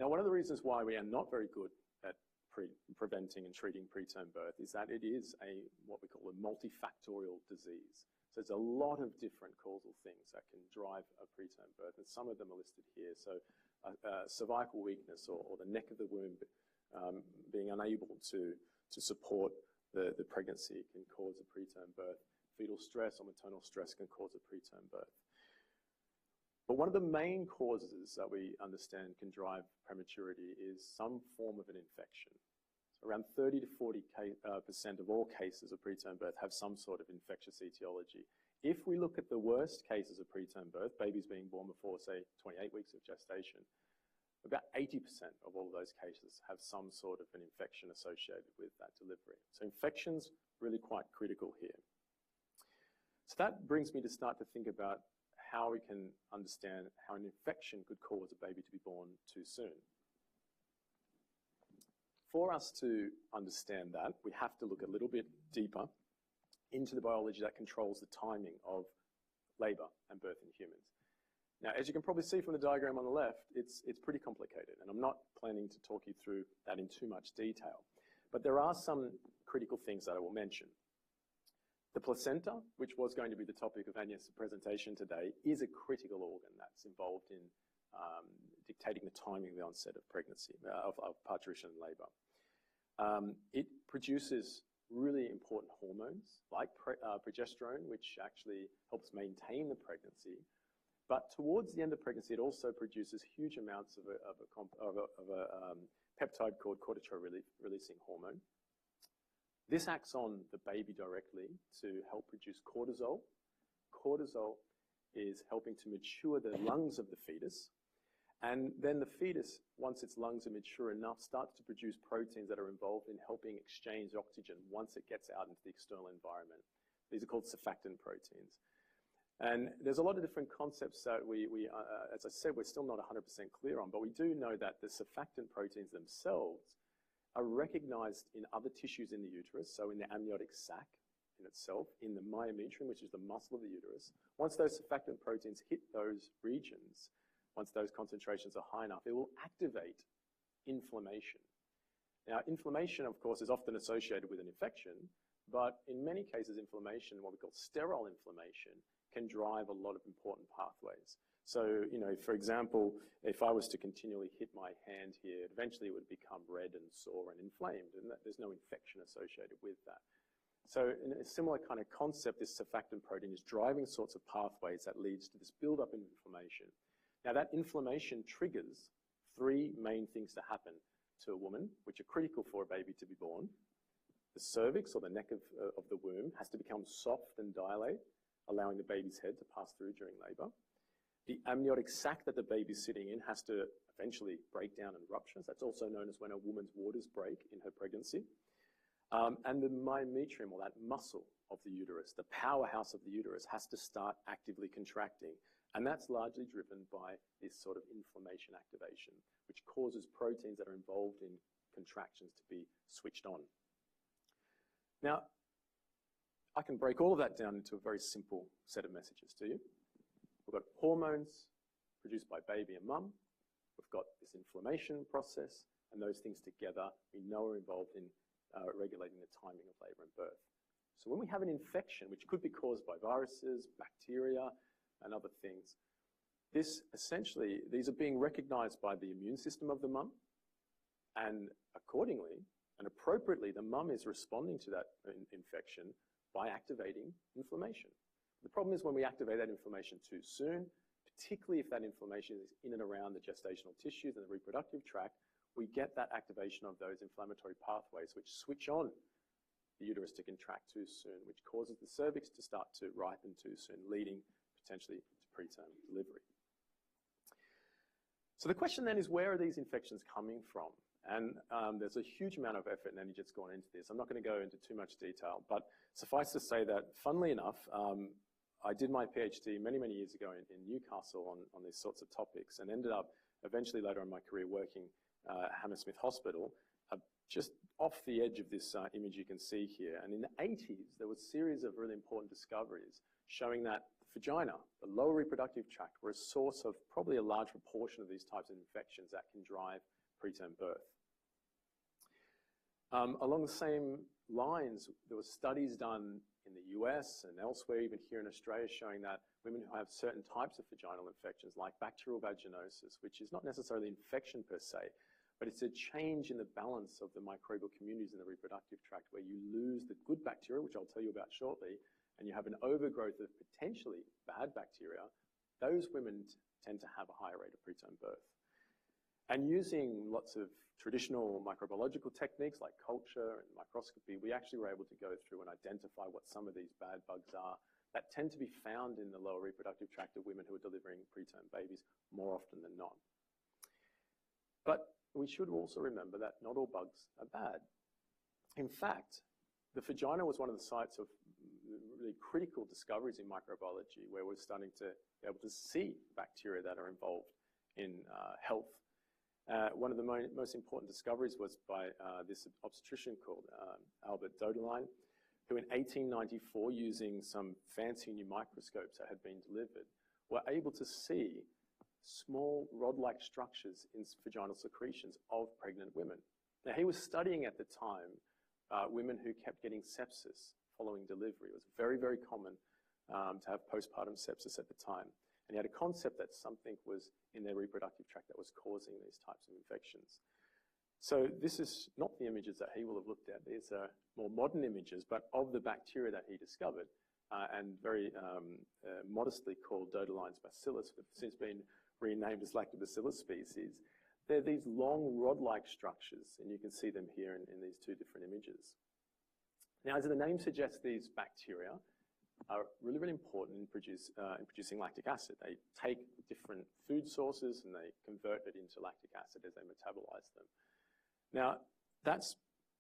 Now, one of the reasons why we are not very good at preventing and treating preterm birth is that it is what we call a multifactorial disease. So there's a lot of different causal things that can drive a preterm birth, and some of them are listed here. So cervical weakness or the neck of the womb being unable to support the pregnancy can cause a preterm birth. Fetal stress or maternal stress can cause a preterm birth. But one of the main causes that we understand can drive prematurity is some form of an infection. So around 30 to 40% of all cases of preterm birth have some sort of infectious etiology. If we look at the worst cases of preterm birth, babies being born before, say, 28 weeks of gestation, about 80% of all of those cases have some sort of an infection associated with that delivery. So infection's really quite critical here. So that brings me to start to think about how we can understand how an infection could cause a baby to be born too soon. For us to understand that, we have to look a little bit deeper into the biology that controls the timing of labour and birth in humans. Now, as you can probably see from the diagram on the left, it's pretty complicated, and I'm not planning to talk you through that in too much detail. But there are some critical things that I will mention. The placenta, which was going to be the topic of Anya's presentation today, is a critical organ that's involved in dictating the timing of the onset of pregnancy, of parturition and labour. It produces really important hormones like progesterone, which actually helps maintain the pregnancy. But towards the end of pregnancy, it also produces huge amounts of a peptide called cortisol-releasing hormone. This acts on the baby directly to help produce cortisol. Cortisol is helping to mature the lungs of the fetus. And then the fetus, once its lungs are mature enough, starts to produce proteins that are involved in helping exchange oxygen once it gets out into the external environment. These are called surfactant proteins. And there's a lot of different concepts that as I said, we're still not 100% clear on, but we do know that the surfactant proteins themselves are recognized in other tissues in the uterus, so in the amniotic sac in itself, in the myometrium, which is the muscle of the uterus. Once those surfactant proteins hit those regions, once those concentrations are high enough, it will activate inflammation. Now, inflammation, of course, is often associated with an infection, but in many cases, inflammation, what we call sterile inflammation, can drive a lot of important pathways. So, for example, if I was to continually hit my hand here, eventually it would become red and sore and inflamed, and there's no infection associated with that. So in a similar kind of concept, this surfactant protein is driving sorts of pathways that leads to this buildup in inflammation. Now, that inflammation triggers three main things to happen to a woman, which are critical for a baby to be born. The cervix, or the neck of the womb, has to become soft and dilate, allowing the baby's head to pass through during labour. The amniotic sac that the baby's sitting in has to eventually break down and rupture. That's also known as when a woman's waters break in her pregnancy. And the myometrium, or that muscle of the uterus, the powerhouse of the uterus, has to start actively contracting. And that's largely driven by this sort of inflammation activation, which causes proteins that are involved in contractions to be switched on. Now, I can break all of that down into a very simple set of messages to you. We've got hormones produced by baby and mum. We've got this inflammation process, and those things together we know are involved in regulating the timing of labour and birth. So when we have an infection, which could be caused by viruses, bacteria, and other things, these are being recognised by the immune system of the mum, and accordingly and appropriately, the mum is responding to that infection by activating inflammation. The problem is when we activate that inflammation too soon, particularly if that inflammation is in and around the gestational tissues and the reproductive tract, we get that activation of those inflammatory pathways which switch on the uterus to contract too soon, which causes the cervix to start to ripen too soon, leading potentially to preterm delivery. So the question then is, where are these infections coming from? And there's a huge amount of effort and energy that's gone into this. I'm not going to go into too much detail, but suffice to say that, funnily enough, I did my PhD many, many years ago in Newcastle on these sorts of topics, and ended up eventually later in my career working at Hammersmith Hospital, just off the edge of this image you can see here. And in the 80s, there was a series of really important discoveries showing that the vagina, the lower reproductive tract, were a source of probably a large proportion of these types of infections that can drive preterm birth. Along the same lines, there were studies done in the US and elsewhere, even here in Australia, showing that women who have certain types of vaginal infections, like bacterial vaginosis, which is not necessarily infection per se, but it's a change in the balance of the microbial communities in the reproductive tract, where you lose the good bacteria, which I'll tell you about shortly, and you have an overgrowth of potentially bad bacteria. those women tend to have a higher rate of preterm birth. And using lots of traditional microbiological techniques like culture and microscopy, we actually were able to go through and identify what some of these bad bugs are that tend to be found in the lower reproductive tract of women who are delivering preterm babies more often than not. But we should also remember that not all bugs are bad. In fact, the vagina was one of the sites of really critical discoveries in microbiology, where we're starting to be able to see bacteria that are involved in health. One of the most important discoveries was by this obstetrician called Albert Dodeline, who in 1894, using some fancy new microscopes that had been delivered, were able to see small rod-like structures in vaginal secretions of pregnant women. Now, he was studying at the time women who kept getting sepsis following delivery. It was very, very common to have postpartum sepsis at the time. And he had a concept that something was in their reproductive tract that was causing these types of infections. So this is not the images that he will have looked at. These are more modern images, but of the bacteria that he discovered, and very modestly called Dodeline's bacillus, have since been renamed as Lactobacillus species. They're these long rod-like structures, and you can see them here in these two different images. Now, as the name suggests, these bacteria are really, really important in producing lactic acid. They take different food sources and they convert it into lactic acid as they metabolize them. Now, that's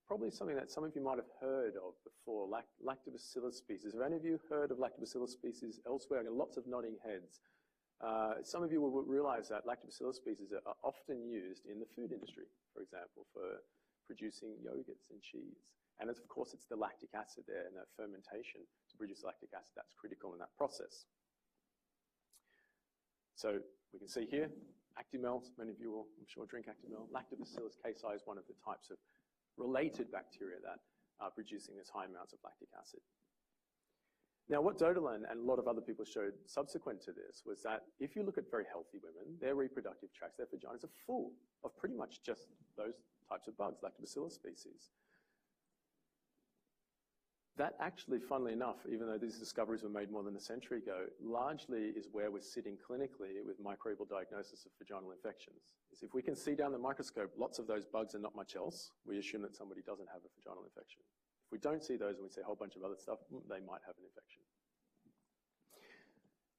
probably something that some of you might have heard of before, Lactobacillus species. Have any of you heard of Lactobacillus species elsewhere? I get lots of nodding heads. Some of you will realize that Lactobacillus species are often used in the food industry, for example, for producing yogurts and cheese. And of course, it's the lactic acid there and that fermentation to produce lactic acid that's critical in that process. So we can see here, Actimel, many of you will, I'm sure, drink Actimel. Lactobacillus casei is one of the types of related bacteria that are producing these high amounts of lactic acid. Now, what Dodeline and a lot of other people showed subsequent to this was that if you look at very healthy women, their reproductive tracts, their vaginas are full of pretty much just those types of bugs, Lactobacillus species. That actually, funnily enough, even though these discoveries were made more than a century ago, largely is where we're sitting clinically with microbial diagnosis of vaginal infections. Is if we can see down the microscope lots of those bugs and not much else, we assume that somebody doesn't have a vaginal infection. If we don't see those and we see a whole bunch of other stuff, they might have an infection.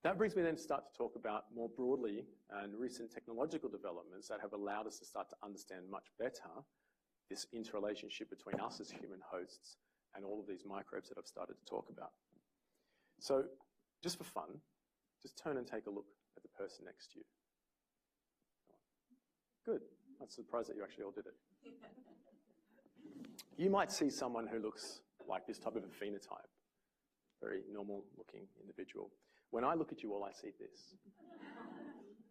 That brings me then to start to talk about more broadly and recent technological developments that have allowed us to start to understand much better this interrelationship between us as human hosts and all of these microbes that I've started to talk about. So just for fun, just turn and take a look at the person next to you. Good. I'm surprised that you actually all did it. You might see someone who looks like this type of a phenotype, very normal looking individual. When I look at you all, I see this.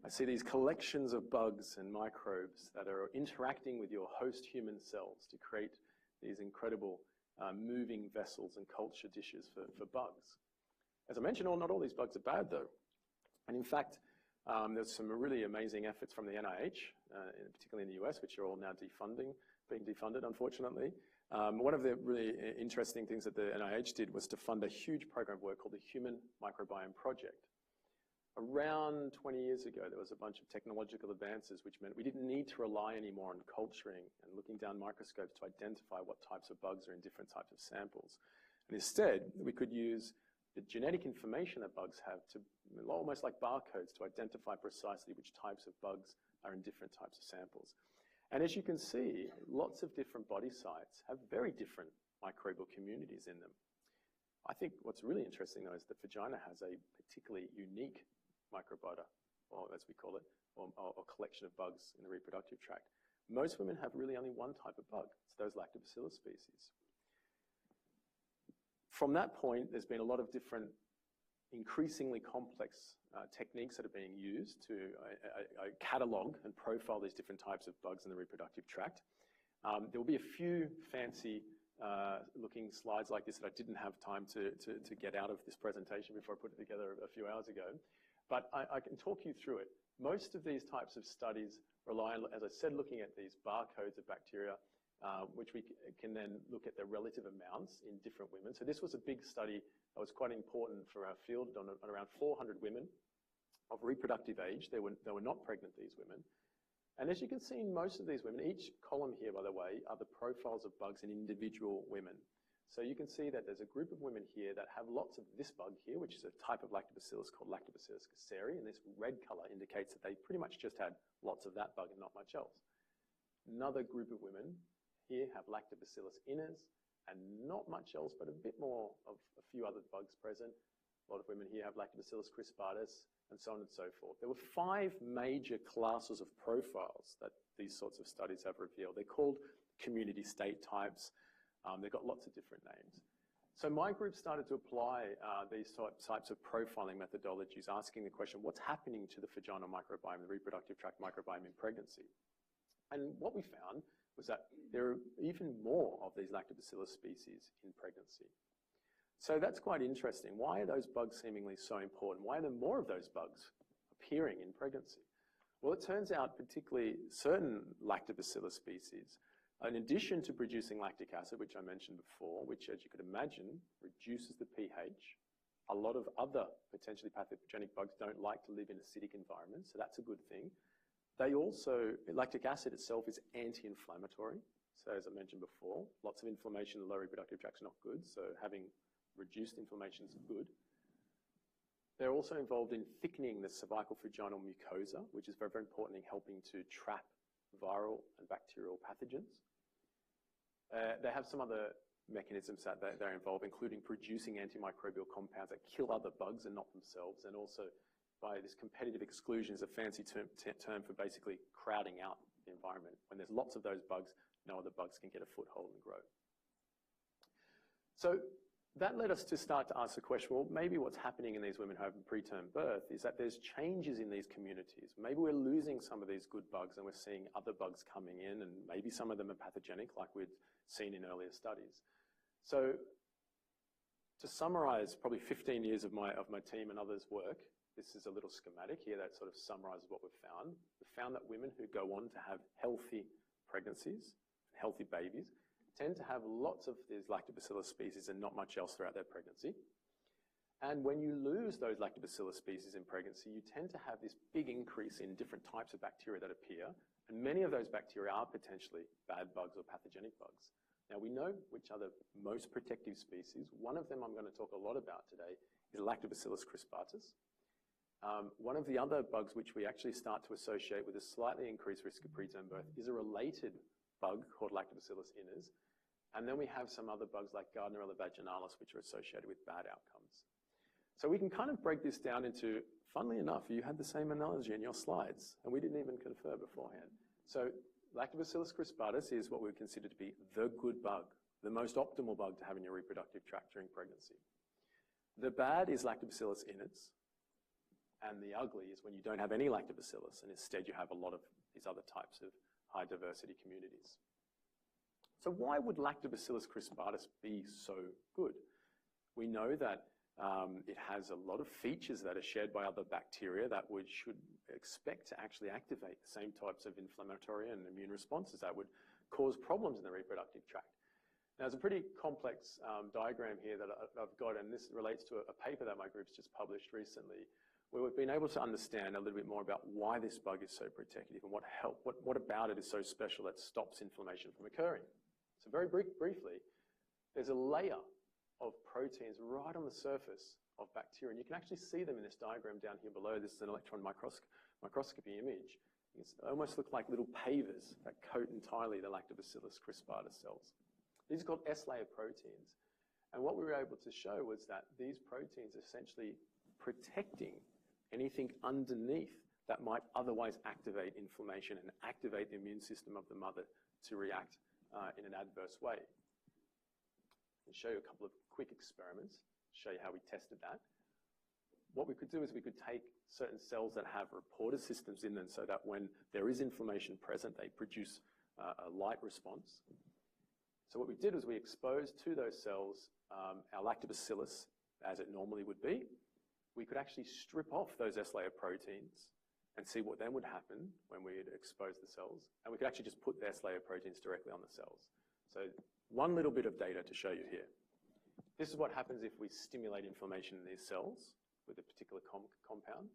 I see these collections of bugs and microbes that are interacting with your host human cells to create these incredible moving vessels and culture dishes for bugs. As I mentioned, not all these bugs are bad, though. And in fact, there's some really amazing efforts from the NIH, particularly in the US, which are all now being defunded, unfortunately. One of the really interesting things that the NIH did was to fund a huge program of work called the Human Microbiome Project. Around 20 years ago, there was a bunch of technological advances which meant we didn't need to rely anymore on culturing and looking down microscopes to identify what types of bugs are in different types of samples. And instead, we could use the genetic information that bugs have to, almost like barcodes, to identify precisely which types of bugs are in different types of samples. And as you can see, lots of different body sites have very different microbial communities in them. I think what's really interesting, though, is that vagina has a particularly unique microbiota, or as we call it, or collection of bugs in the reproductive tract. Most women have really only one type of bug. It's those Lactobacillus species. From that point, there's been a lot of different, increasingly complex techniques that are being used to catalog and profile these different types of bugs in the reproductive tract. There will be a few fancy looking slides like this that I didn't have time to get out of this presentation before I put it together a few hours ago. But I can talk you through it. Most of these types of studies rely on, as I said, looking at these barcodes of bacteria, which we can then look at the relative amounts in different women. So this was a big study that was quite important for our field on around 400 women. of reproductive age. They were not pregnant, these women. And as you can see in most of these women, each column here, by the way, are the profiles of bugs in individual women. So you can see that there's a group of women here that have lots of this bug here, which is a type of lactobacillus called Lactobacillus gasseri, and this red color indicates that they pretty much just had lots of that bug and not much else. Another group of women here have Lactobacillus iners and not much else, but a bit more of a few other bugs present. A lot of women here have Lactobacillus crispatus, and so on and so forth. There were 5 major classes of profiles that these sorts of studies have revealed. They're called community state types. They've got lots of different names. So my group started to apply these types of profiling methodologies, asking the question, what's happening to the vaginal microbiome, the reproductive tract microbiome in pregnancy? And what we found was that there are even more of these Lactobacillus species in pregnancy. So that's quite interesting. Why are those bugs seemingly so important? Why are there more of those bugs appearing in pregnancy? Well, it turns out particularly certain Lactobacillus species, in addition to producing lactic acid, which I mentioned before, which, as you could imagine, reduces the pH, a lot of other potentially pathogenic bugs don't like to live in acidic environments, so that's a good thing. They also, lactic acid itself is anti-inflammatory. So as I mentioned before, lots of inflammation in the lower reproductive tract is not good, so having reduced inflammation is good. They're also involved in thickening the cervical vaginal mucosa, which is very, very important in helping to trap viral and bacterial pathogens. They have some other mechanisms that they're involved, including producing antimicrobial compounds that kill other bugs and not themselves, and also by this competitive exclusion is a fancy term for basically crowding out the environment. When there's lots of those bugs, no other bugs can get a foothold and grow. So that led us to start to ask the question, well, maybe what's happening in these women who have preterm birth is that there's changes in these communities. Maybe we're losing some of these good bugs and we're seeing other bugs coming in, and maybe some of them are pathogenic like we'd seen in earlier studies. So to summarize probably 15 years of my team and others' work, this is a little schematic here that sort of summarizes what we've found. We've found that women who go on to have healthy pregnancies, healthy babies, tend to have lots of these Lactobacillus species and not much else throughout their pregnancy. And when you lose those Lactobacillus species in pregnancy, you tend to have this big increase in different types of bacteria that appear, and many of those bacteria are potentially bad bugs or pathogenic bugs. Now, we know which are the most protective species. One of them I'm going to talk a lot about today is Lactobacillus crispatus. One of the other bugs which we actually start to associate with a slightly increased risk of preterm birth is a related bug called Lactobacillus iners. And then we have some other bugs like Gardnerella vaginalis, which are associated with bad outcomes. So we can kind of break this down into, funnily enough, you had the same analogy in your slides, and we didn't even confer beforehand. So Lactobacillus crispatus is what we would consider to be the good bug, the most optimal bug to have in your reproductive tract during pregnancy. The bad is Lactobacillus iners, and the ugly is when you don't have any Lactobacillus, and instead you have a lot of these other types of high diversity communities. So why would Lactobacillus crispatus be so good? We know that it has a lot of features that are shared by other bacteria that we should expect to actually activate the same types of inflammatory and immune responses that would cause problems in the reproductive tract. Now, there's a pretty complex diagram here that I've got, and this relates to a paper that my group's just published recently, where we've been able to understand a little bit more about why this bug is so protective and what about it is so special that stops inflammation from occurring. So very briefly, there's a layer of proteins right on the surface of bacteria, and you can actually see them in this diagram down here below. This is an electron microscopy image. It almost look like little pavers that coat entirely the Lactobacillus crispatus cells. These are called S-layer proteins, and what we were able to show was that these proteins are essentially protecting anything underneath that might otherwise activate inflammation and activate the immune system of the mother to react in an adverse way. I'll show you a couple of quick experiments to show you how we tested that. What we could do is we could take certain cells that have reporter systems in them so that when there is inflammation present, they produce a light response. So what we did was we exposed to those cells our Lactobacillus as it normally would be. We could actually strip off those S-layer proteins and see what then would happen when we had exposed the cells. And we could actually just put the S-layer proteins directly on the cells. So one little bit of data to show you here. This is what happens if we stimulate inflammation in these cells with a particular compound.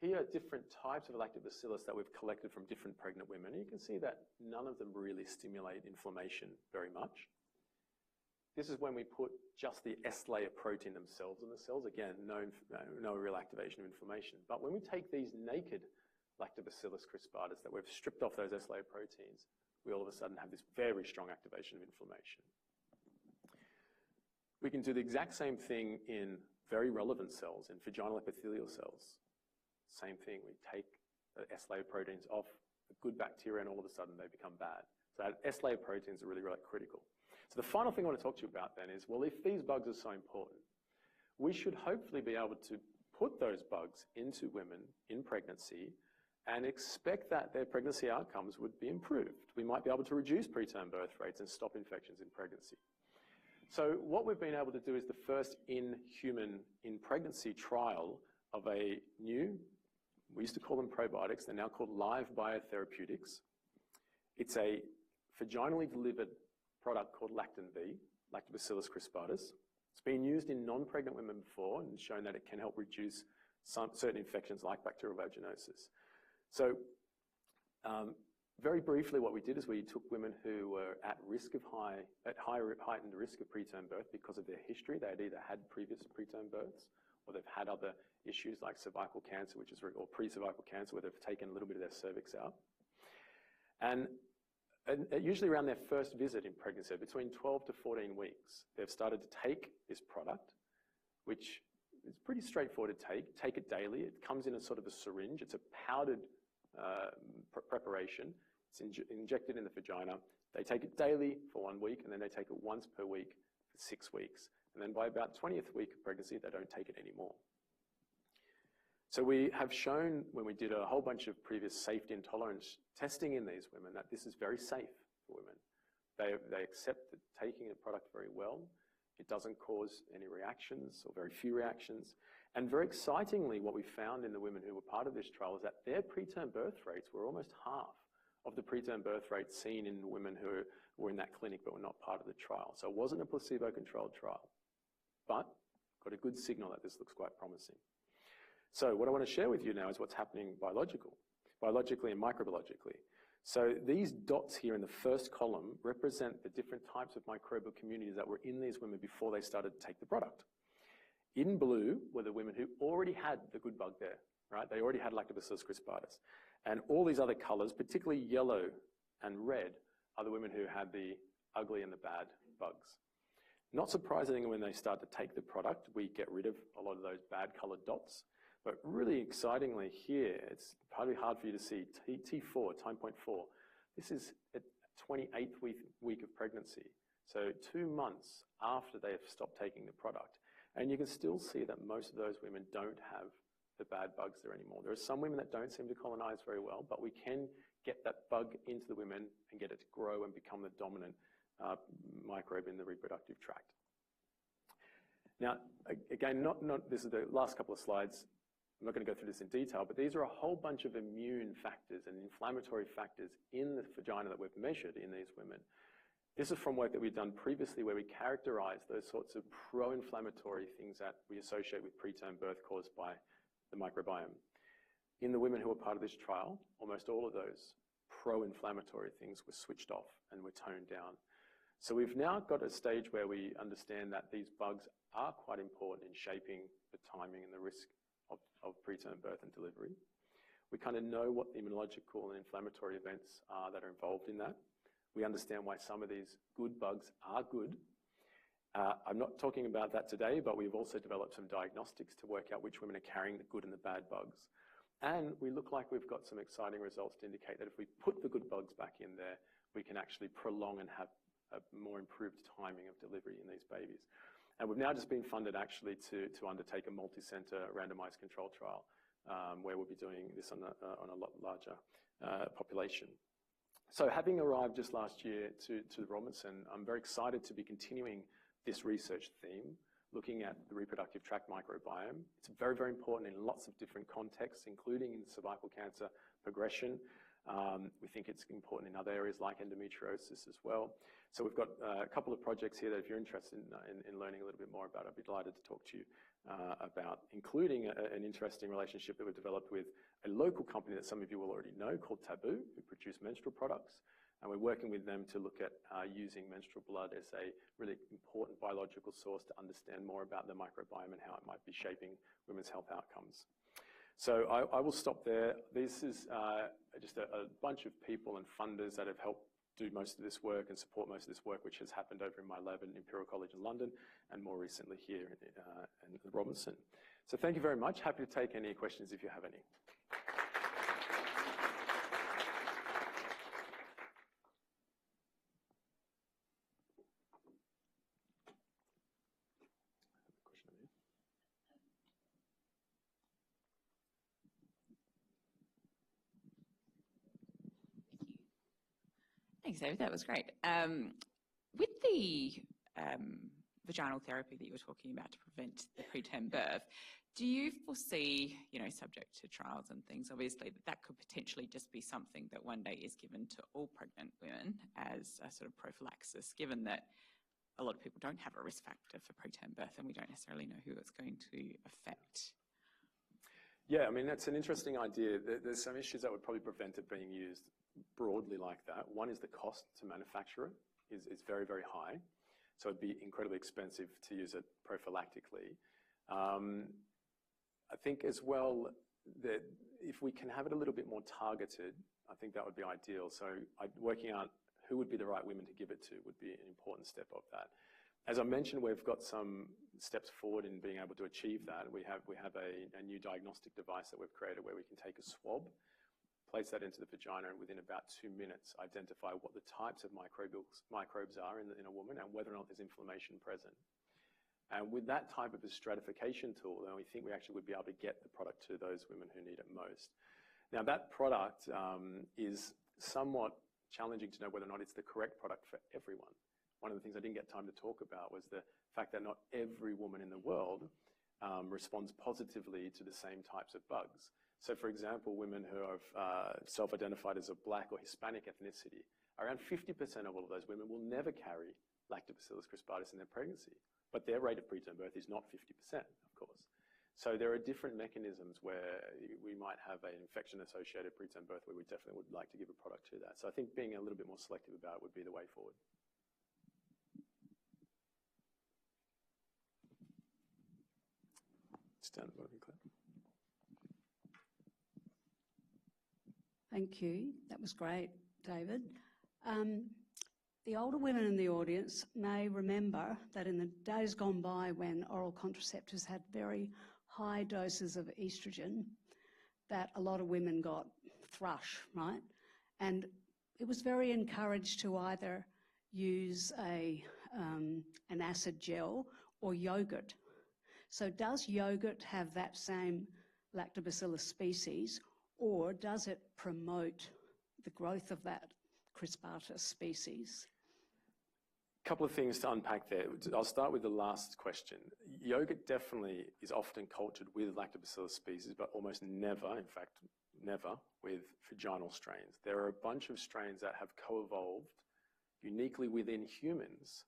Here are different types of lactobacillus that we've collected from different pregnant women. You can see that none of them really stimulate inflammation very much. This is when we put just the S-layer protein themselves in the cells. Again, no real activation of inflammation. But when we take these naked Lactobacillus crispatus that we've stripped off those S-layer proteins, we all of a sudden have this very strong activation of inflammation. We can do the exact same thing in very relevant cells, in vaginal epithelial cells. Same thing, we take the S-layer proteins off the good bacteria and all of a sudden they become bad. So S-layer proteins are really, really critical. So the final thing I want to talk to you about then is, well, if these bugs are so important, we should hopefully be able to put those bugs into women in pregnancy and expect that their pregnancy outcomes would be improved. We might be able to reduce preterm birth rates and stop infections in pregnancy. So what we've been able to do is the first in-human, in-pregnancy trial of a new, we used to call them probiotics, they're now called live biotherapeutics. It's a vaginally delivered product called Lactin B, Lactobacillus crispatus. It's been used in non-pregnant women before and shown that it can help reduce certain infections like bacterial vaginosis. So very briefly, what we did is we took women who were at heightened risk of preterm birth because of their history. They had either had previous preterm births or they've had other issues like cervical cancer, or pre-cervical cancer, where they've taken a little bit of their cervix out. And usually around their first visit in pregnancy, between 12 to 14 weeks, they've started to take this product, which is pretty straightforward to take. Take it daily. It comes in a sort of a syringe. It's a powdered preparation. It's injected in the vagina. They take it daily for 1 week, and then they take it once per week for 6 weeks. And then by about 20th week of pregnancy, they don't take it anymore. So we have shown, when we did a whole bunch of previous safety and tolerance testing in these women, that this is very safe for women. They accept taking the product very well. It doesn't cause any reactions or very few reactions. And very excitingly, what we found in the women who were part of this trial is that their preterm birth rates were almost half of the preterm birth rates seen in women who were in that clinic but were not part of the trial. So it wasn't a placebo-controlled trial, but got a good signal that this looks quite promising. So what I want to share with you now is what's happening biologically and microbiologically. So these dots here in the first column represent the different types of microbial communities that were in these women before they started to take the product. In blue were the women who already had the good bug there, right? They already had Lactobacillus crispatus. And all these other colors, particularly yellow and red, are the women who had the ugly and the bad bugs. Not surprisingly, when they start to take the product, we get rid of a lot of those bad colored dots. But really excitingly here, it's probably hard for you to see, T4, time point 4. This is at 28th week of pregnancy. So 2 months after they have stopped taking the product. And you can still see that most of those women don't have the bad bugs there anymore. There are some women that don't seem to colonize very well, but we can get that bug into the women and get it to grow and become the dominant microbe in the reproductive tract. Now, again, this is the last couple of slides. I'm not going to go through this in detail, but these are a whole bunch of immune factors and inflammatory factors in the vagina that we've measured in these women. This is from work that we've done previously where we characterized those sorts of pro-inflammatory things that we associate with preterm birth caused by the microbiome. In the women who were part of this trial, almost all of those pro-inflammatory things were switched off and were toned down. So we've now got a stage where we understand that these bugs are quite important in shaping the timing and the risk of preterm birth and delivery. We kind of know what the immunological and inflammatory events are that are involved in that. We understand why some of these good bugs are good. I'm not talking about that today, but we've also developed some diagnostics to work out which women are carrying the good and the bad bugs. And we look like we've got some exciting results to indicate that if we put the good bugs back in there, we can actually prolong and have a more improved timing of delivery in these babies. And we've now just been funded actually to undertake a multi-center randomized control trial where we'll be doing this on a lot larger population. So having arrived just last year to Robinson, I'm very excited to be continuing this research theme, looking at the reproductive tract microbiome. It's very, very important in lots of different contexts, including in cervical cancer progression. We think it's important in other areas like endometriosis as well. So we've got a couple of projects here that if you're interested in learning a little bit more about, I'd be delighted to talk to you about, including an interesting relationship that we've developed with a local company that some of you will already know called Taboo, who produce menstrual products. And we're working with them to look at using menstrual blood as a really important biological source to understand more about the microbiome and how it might be shaping women's health outcomes. So I will stop there. This is just a bunch of people and funders that have helped do most of this work and support most of this work, which has happened over in my lab in Imperial College in London and more recently here in Robinson. So thank you very much. Happy to take any questions if you have any. Thanks, David. That was great. With the vaginal therapy that you were talking about to prevent the preterm birth, do you foresee, subject to trials and things, obviously, that could potentially just be something that one day is given to all pregnant women as a sort of prophylaxis, given that a lot of people don't have a risk factor for preterm birth and we don't necessarily know who it's going to affect? Yeah, I mean, that's an interesting idea. There's some issues that would probably prevent it being used broadly like that. One is the cost to manufacture it is very, very high. So it'd be incredibly expensive to use it prophylactically. I think as well that if we can have it a little bit more targeted, I think that would be ideal. So working out who would be the right women to give it to would be an important step of that. As I mentioned, we've got some steps forward in being able to achieve that. We have a new diagnostic device that we've created where we can take a swab, place that into the vagina, and within about 2 minutes identify what the types of microbes are in a woman and whether or not there's inflammation present. And with that type of a stratification tool, then we think we actually would be able to get the product to those women who need it most. Now, that product is somewhat challenging to know whether or not it's the correct product for everyone. One of the things I didn't get time to talk about was the fact that not every woman in the world responds positively to the same types of bugs. So, for example, women who are self-identified as of Black or Hispanic ethnicity, around 50% of all of those women will never carry Lactobacillus crispatus in their pregnancy, but their rate of preterm birth is not 50%, of course. So there are different mechanisms where we might have an infection-associated preterm birth where we definitely would like to give a product to that. So I think being a little bit more selective about it would be the way forward. Stand at the bottom, Claire. Thank you. That was great, David. The older women in the audience may remember that in the days gone by when oral contraceptives had very high doses of estrogen, that a lot of women got thrush, right? And it was very encouraged to either use an acid gel or yogurt. So does yogurt have that same Lactobacillus species, or does it promote the growth of that crispatus species? A couple of things to unpack there. I'll start with the last question. Yogurt definitely is often cultured with Lactobacillus species, but almost never, in fact, never, with vaginal strains. There are a bunch of strains that have co-evolved uniquely within humans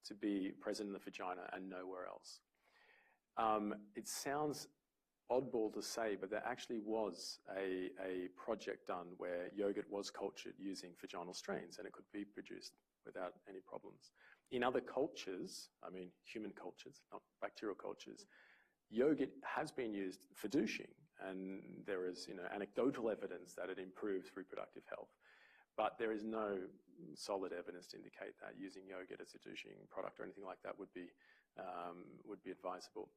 to be present in the vagina and nowhere else. It sounds oddball to say, but there actually was a project done where yogurt was cultured using vaginal strains and it could be produced without any problems. In other cultures, I mean human cultures, not bacterial cultures, yogurt has been used for douching, and there is anecdotal evidence that it improves reproductive health. But there is no solid evidence to indicate that using yogurt as a douching product or anything like that would be advisable.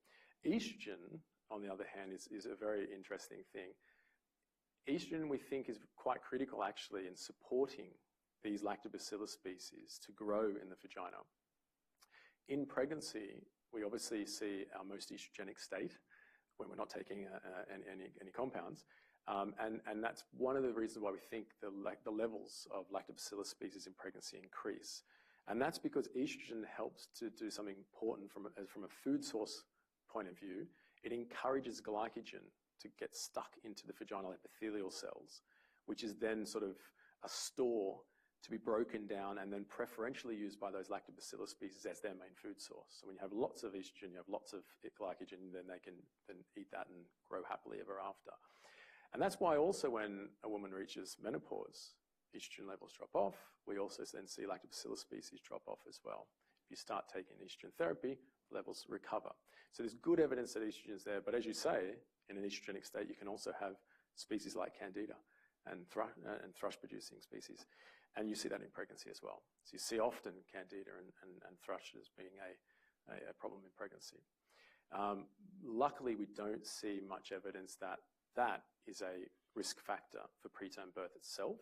Estrogen, on the other hand, is a very interesting thing. Estrogen, we think, is quite critical actually in supporting these Lactobacillus species to grow in the vagina. In pregnancy, we obviously see our most estrogenic state when we're not taking any compounds. And that's one of the reasons why we think the levels of Lactobacillus species in pregnancy increase. And that's because estrogen helps to do something important from a food source point of view. It encourages glycogen to get stuck into the vaginal epithelial cells, which is then sort of a store to be broken down and then preferentially used by those lactobacillus species as their main food source. So when you have lots of estrogen, you have lots of glycogen, then they can then eat that and grow happily ever after. And that's why also when a woman reaches menopause, estrogen levels drop off. We also then see lactobacillus species drop off as well. If you start taking estrogen therapy, levels recover. So there's good evidence that estrogen is there, but as you say, in an estrogenic state, you can also have species like Candida and thrush-producing species. And you see that in pregnancy as well. So you see often Candida and thrush as being a problem in pregnancy. Luckily, we don't see much evidence that that is a risk factor for preterm birth itself.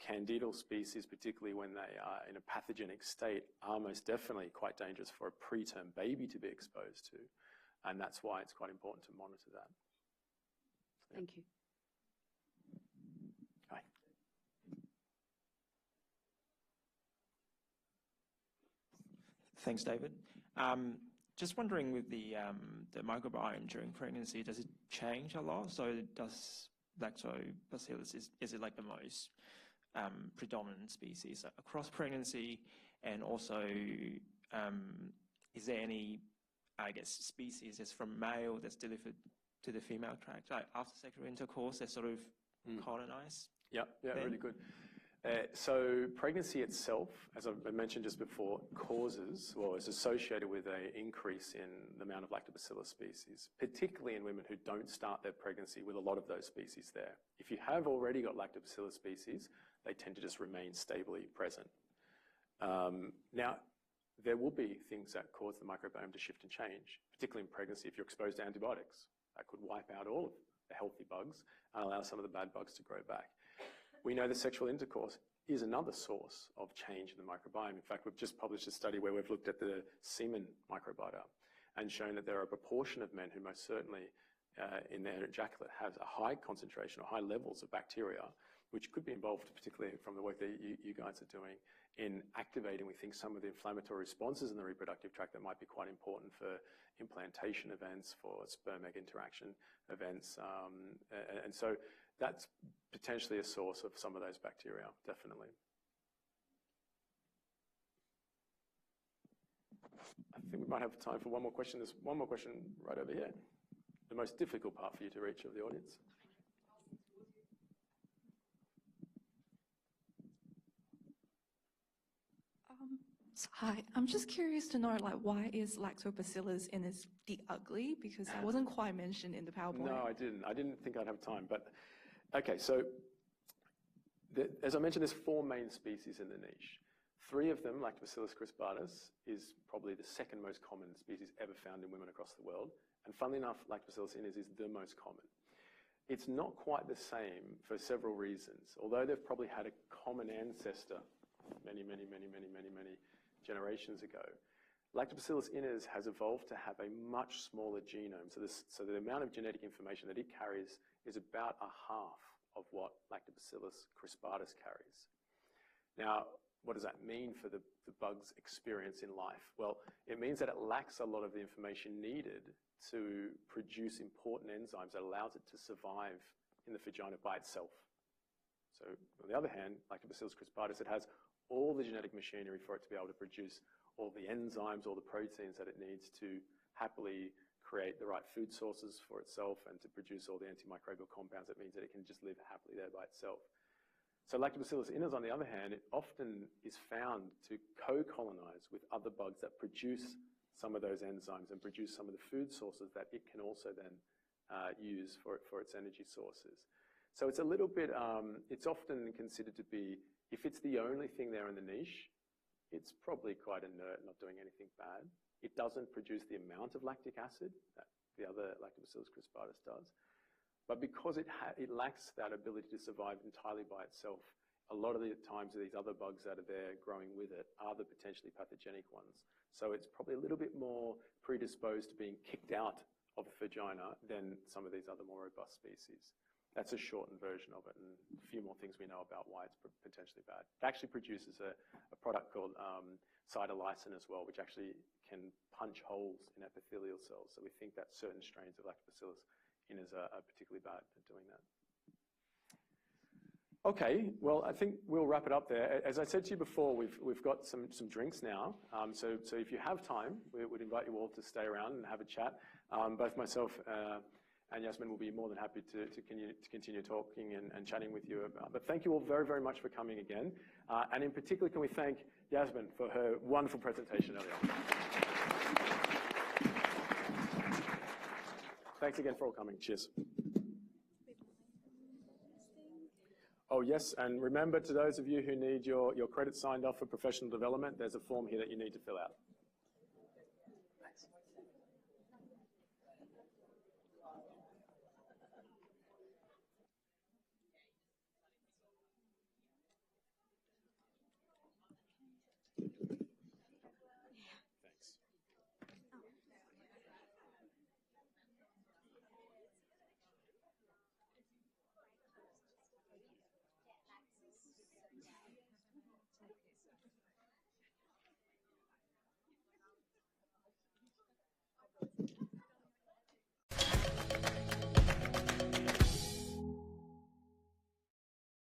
Candidal species, particularly when they are in a pathogenic state, are most definitely quite dangerous for a preterm baby to be exposed to. And that's why it's quite important to monitor that. So, Thank you. Hi. Thanks, David. Just wondering with the microbiome during pregnancy, does it change a lot? So does lactobacillus, is it like the most predominant species across pregnancy? And also, is there any, I guess, species that's from male that's delivered to the female tract, like after sexual intercourse, they sort of colonize? Yeah, really good. So pregnancy itself, as I mentioned just before, is associated with an increase in the amount of lactobacillus species, particularly in women who don't start their pregnancy with a lot of those species there. If you have already got lactobacillus species, they tend to just remain stably present. Now, there will be things that cause the microbiome to shift and change, particularly in pregnancy. If you're exposed to antibiotics, that could wipe out all of the healthy bugs and allow some of the bad bugs to grow back. We know that sexual intercourse is another source of change in the microbiome. In fact, we've just published a study where we've looked at the semen microbiota and shown that there are a proportion of men who most certainly in their ejaculate has a high concentration or high levels of bacteria, which could be involved, particularly from the work that you guys are doing, in activating, we think, some of the inflammatory responses in the reproductive tract that might be quite important for implantation events, for sperm-egg interaction events. And so that's potentially a source of some of those bacteria, definitely. I think we might have time for one more question. There's one more question right over here. The most difficult part for you to reach of the audience. Hi, I'm just curious to know, like, why is lactobacillus in the ugly? Because that wasn't quite mentioned in the PowerPoint. No, I didn't. I didn't think I'd have time. But okay, so as I mentioned, there's 4 main species in the niche. 3 of them, Lactobacillus crispatus, is probably the second most common species ever found in women across the world. And funnily enough, Lactobacillus iners is the most common. It's not quite the same for several reasons. Although they've probably had a common ancestor many generations ago, Lactobacillus iners has evolved to have a much smaller genome. So the amount of genetic information that it carries is about a half of what Lactobacillus crispatus carries. Now, what does that mean for the bug's experience in life? Well, it means that it lacks a lot of the information needed to produce important enzymes that allows it to survive in the vagina by itself. So on the other hand, Lactobacillus crispatus, it has all the genetic machinery for it to be able to produce all the enzymes, all the proteins that it needs to happily create the right food sources for itself and to produce all the antimicrobial compounds. That means that it can just live happily there by itself. So Lactobacillus iners, on the other hand, it often is found to co-colonize with other bugs that produce some of those enzymes and produce some of the food sources that it can also then use for its energy sources. So it's a little bit, it's often considered to be, if it's the only thing there in the niche, it's probably quite inert, not doing anything bad. It doesn't produce the amount of lactic acid that the other Lactobacillus crispatus does. But because it lacks that ability to survive entirely by itself, a lot of the times these other bugs that are there growing with it are the potentially pathogenic ones. So it's probably a little bit more predisposed to being kicked out of the vagina than some of these other more robust species. That's a shortened version of it, and a few more things we know about why it's potentially bad. It actually produces a product called cytolysin as well, which actually can punch holes in epithelial cells. So we think that certain strains of Lactobacillus iners are particularly bad at doing that. Okay, well, I think we'll wrap it up there. As I said to you before, we've got some drinks now. So if you have time, we would invite you all to stay around and have a chat. Both myself and Yasmin will be more than happy to continue talking and chatting with you about. But thank you all very, very much for coming again. And in particular, can we thank Yasmin for her wonderful presentation earlier on. Thanks again for all coming. Cheers. Oh, yes, and remember, to those of you who need your credits signed off for professional development, there's a form here that you need to fill out.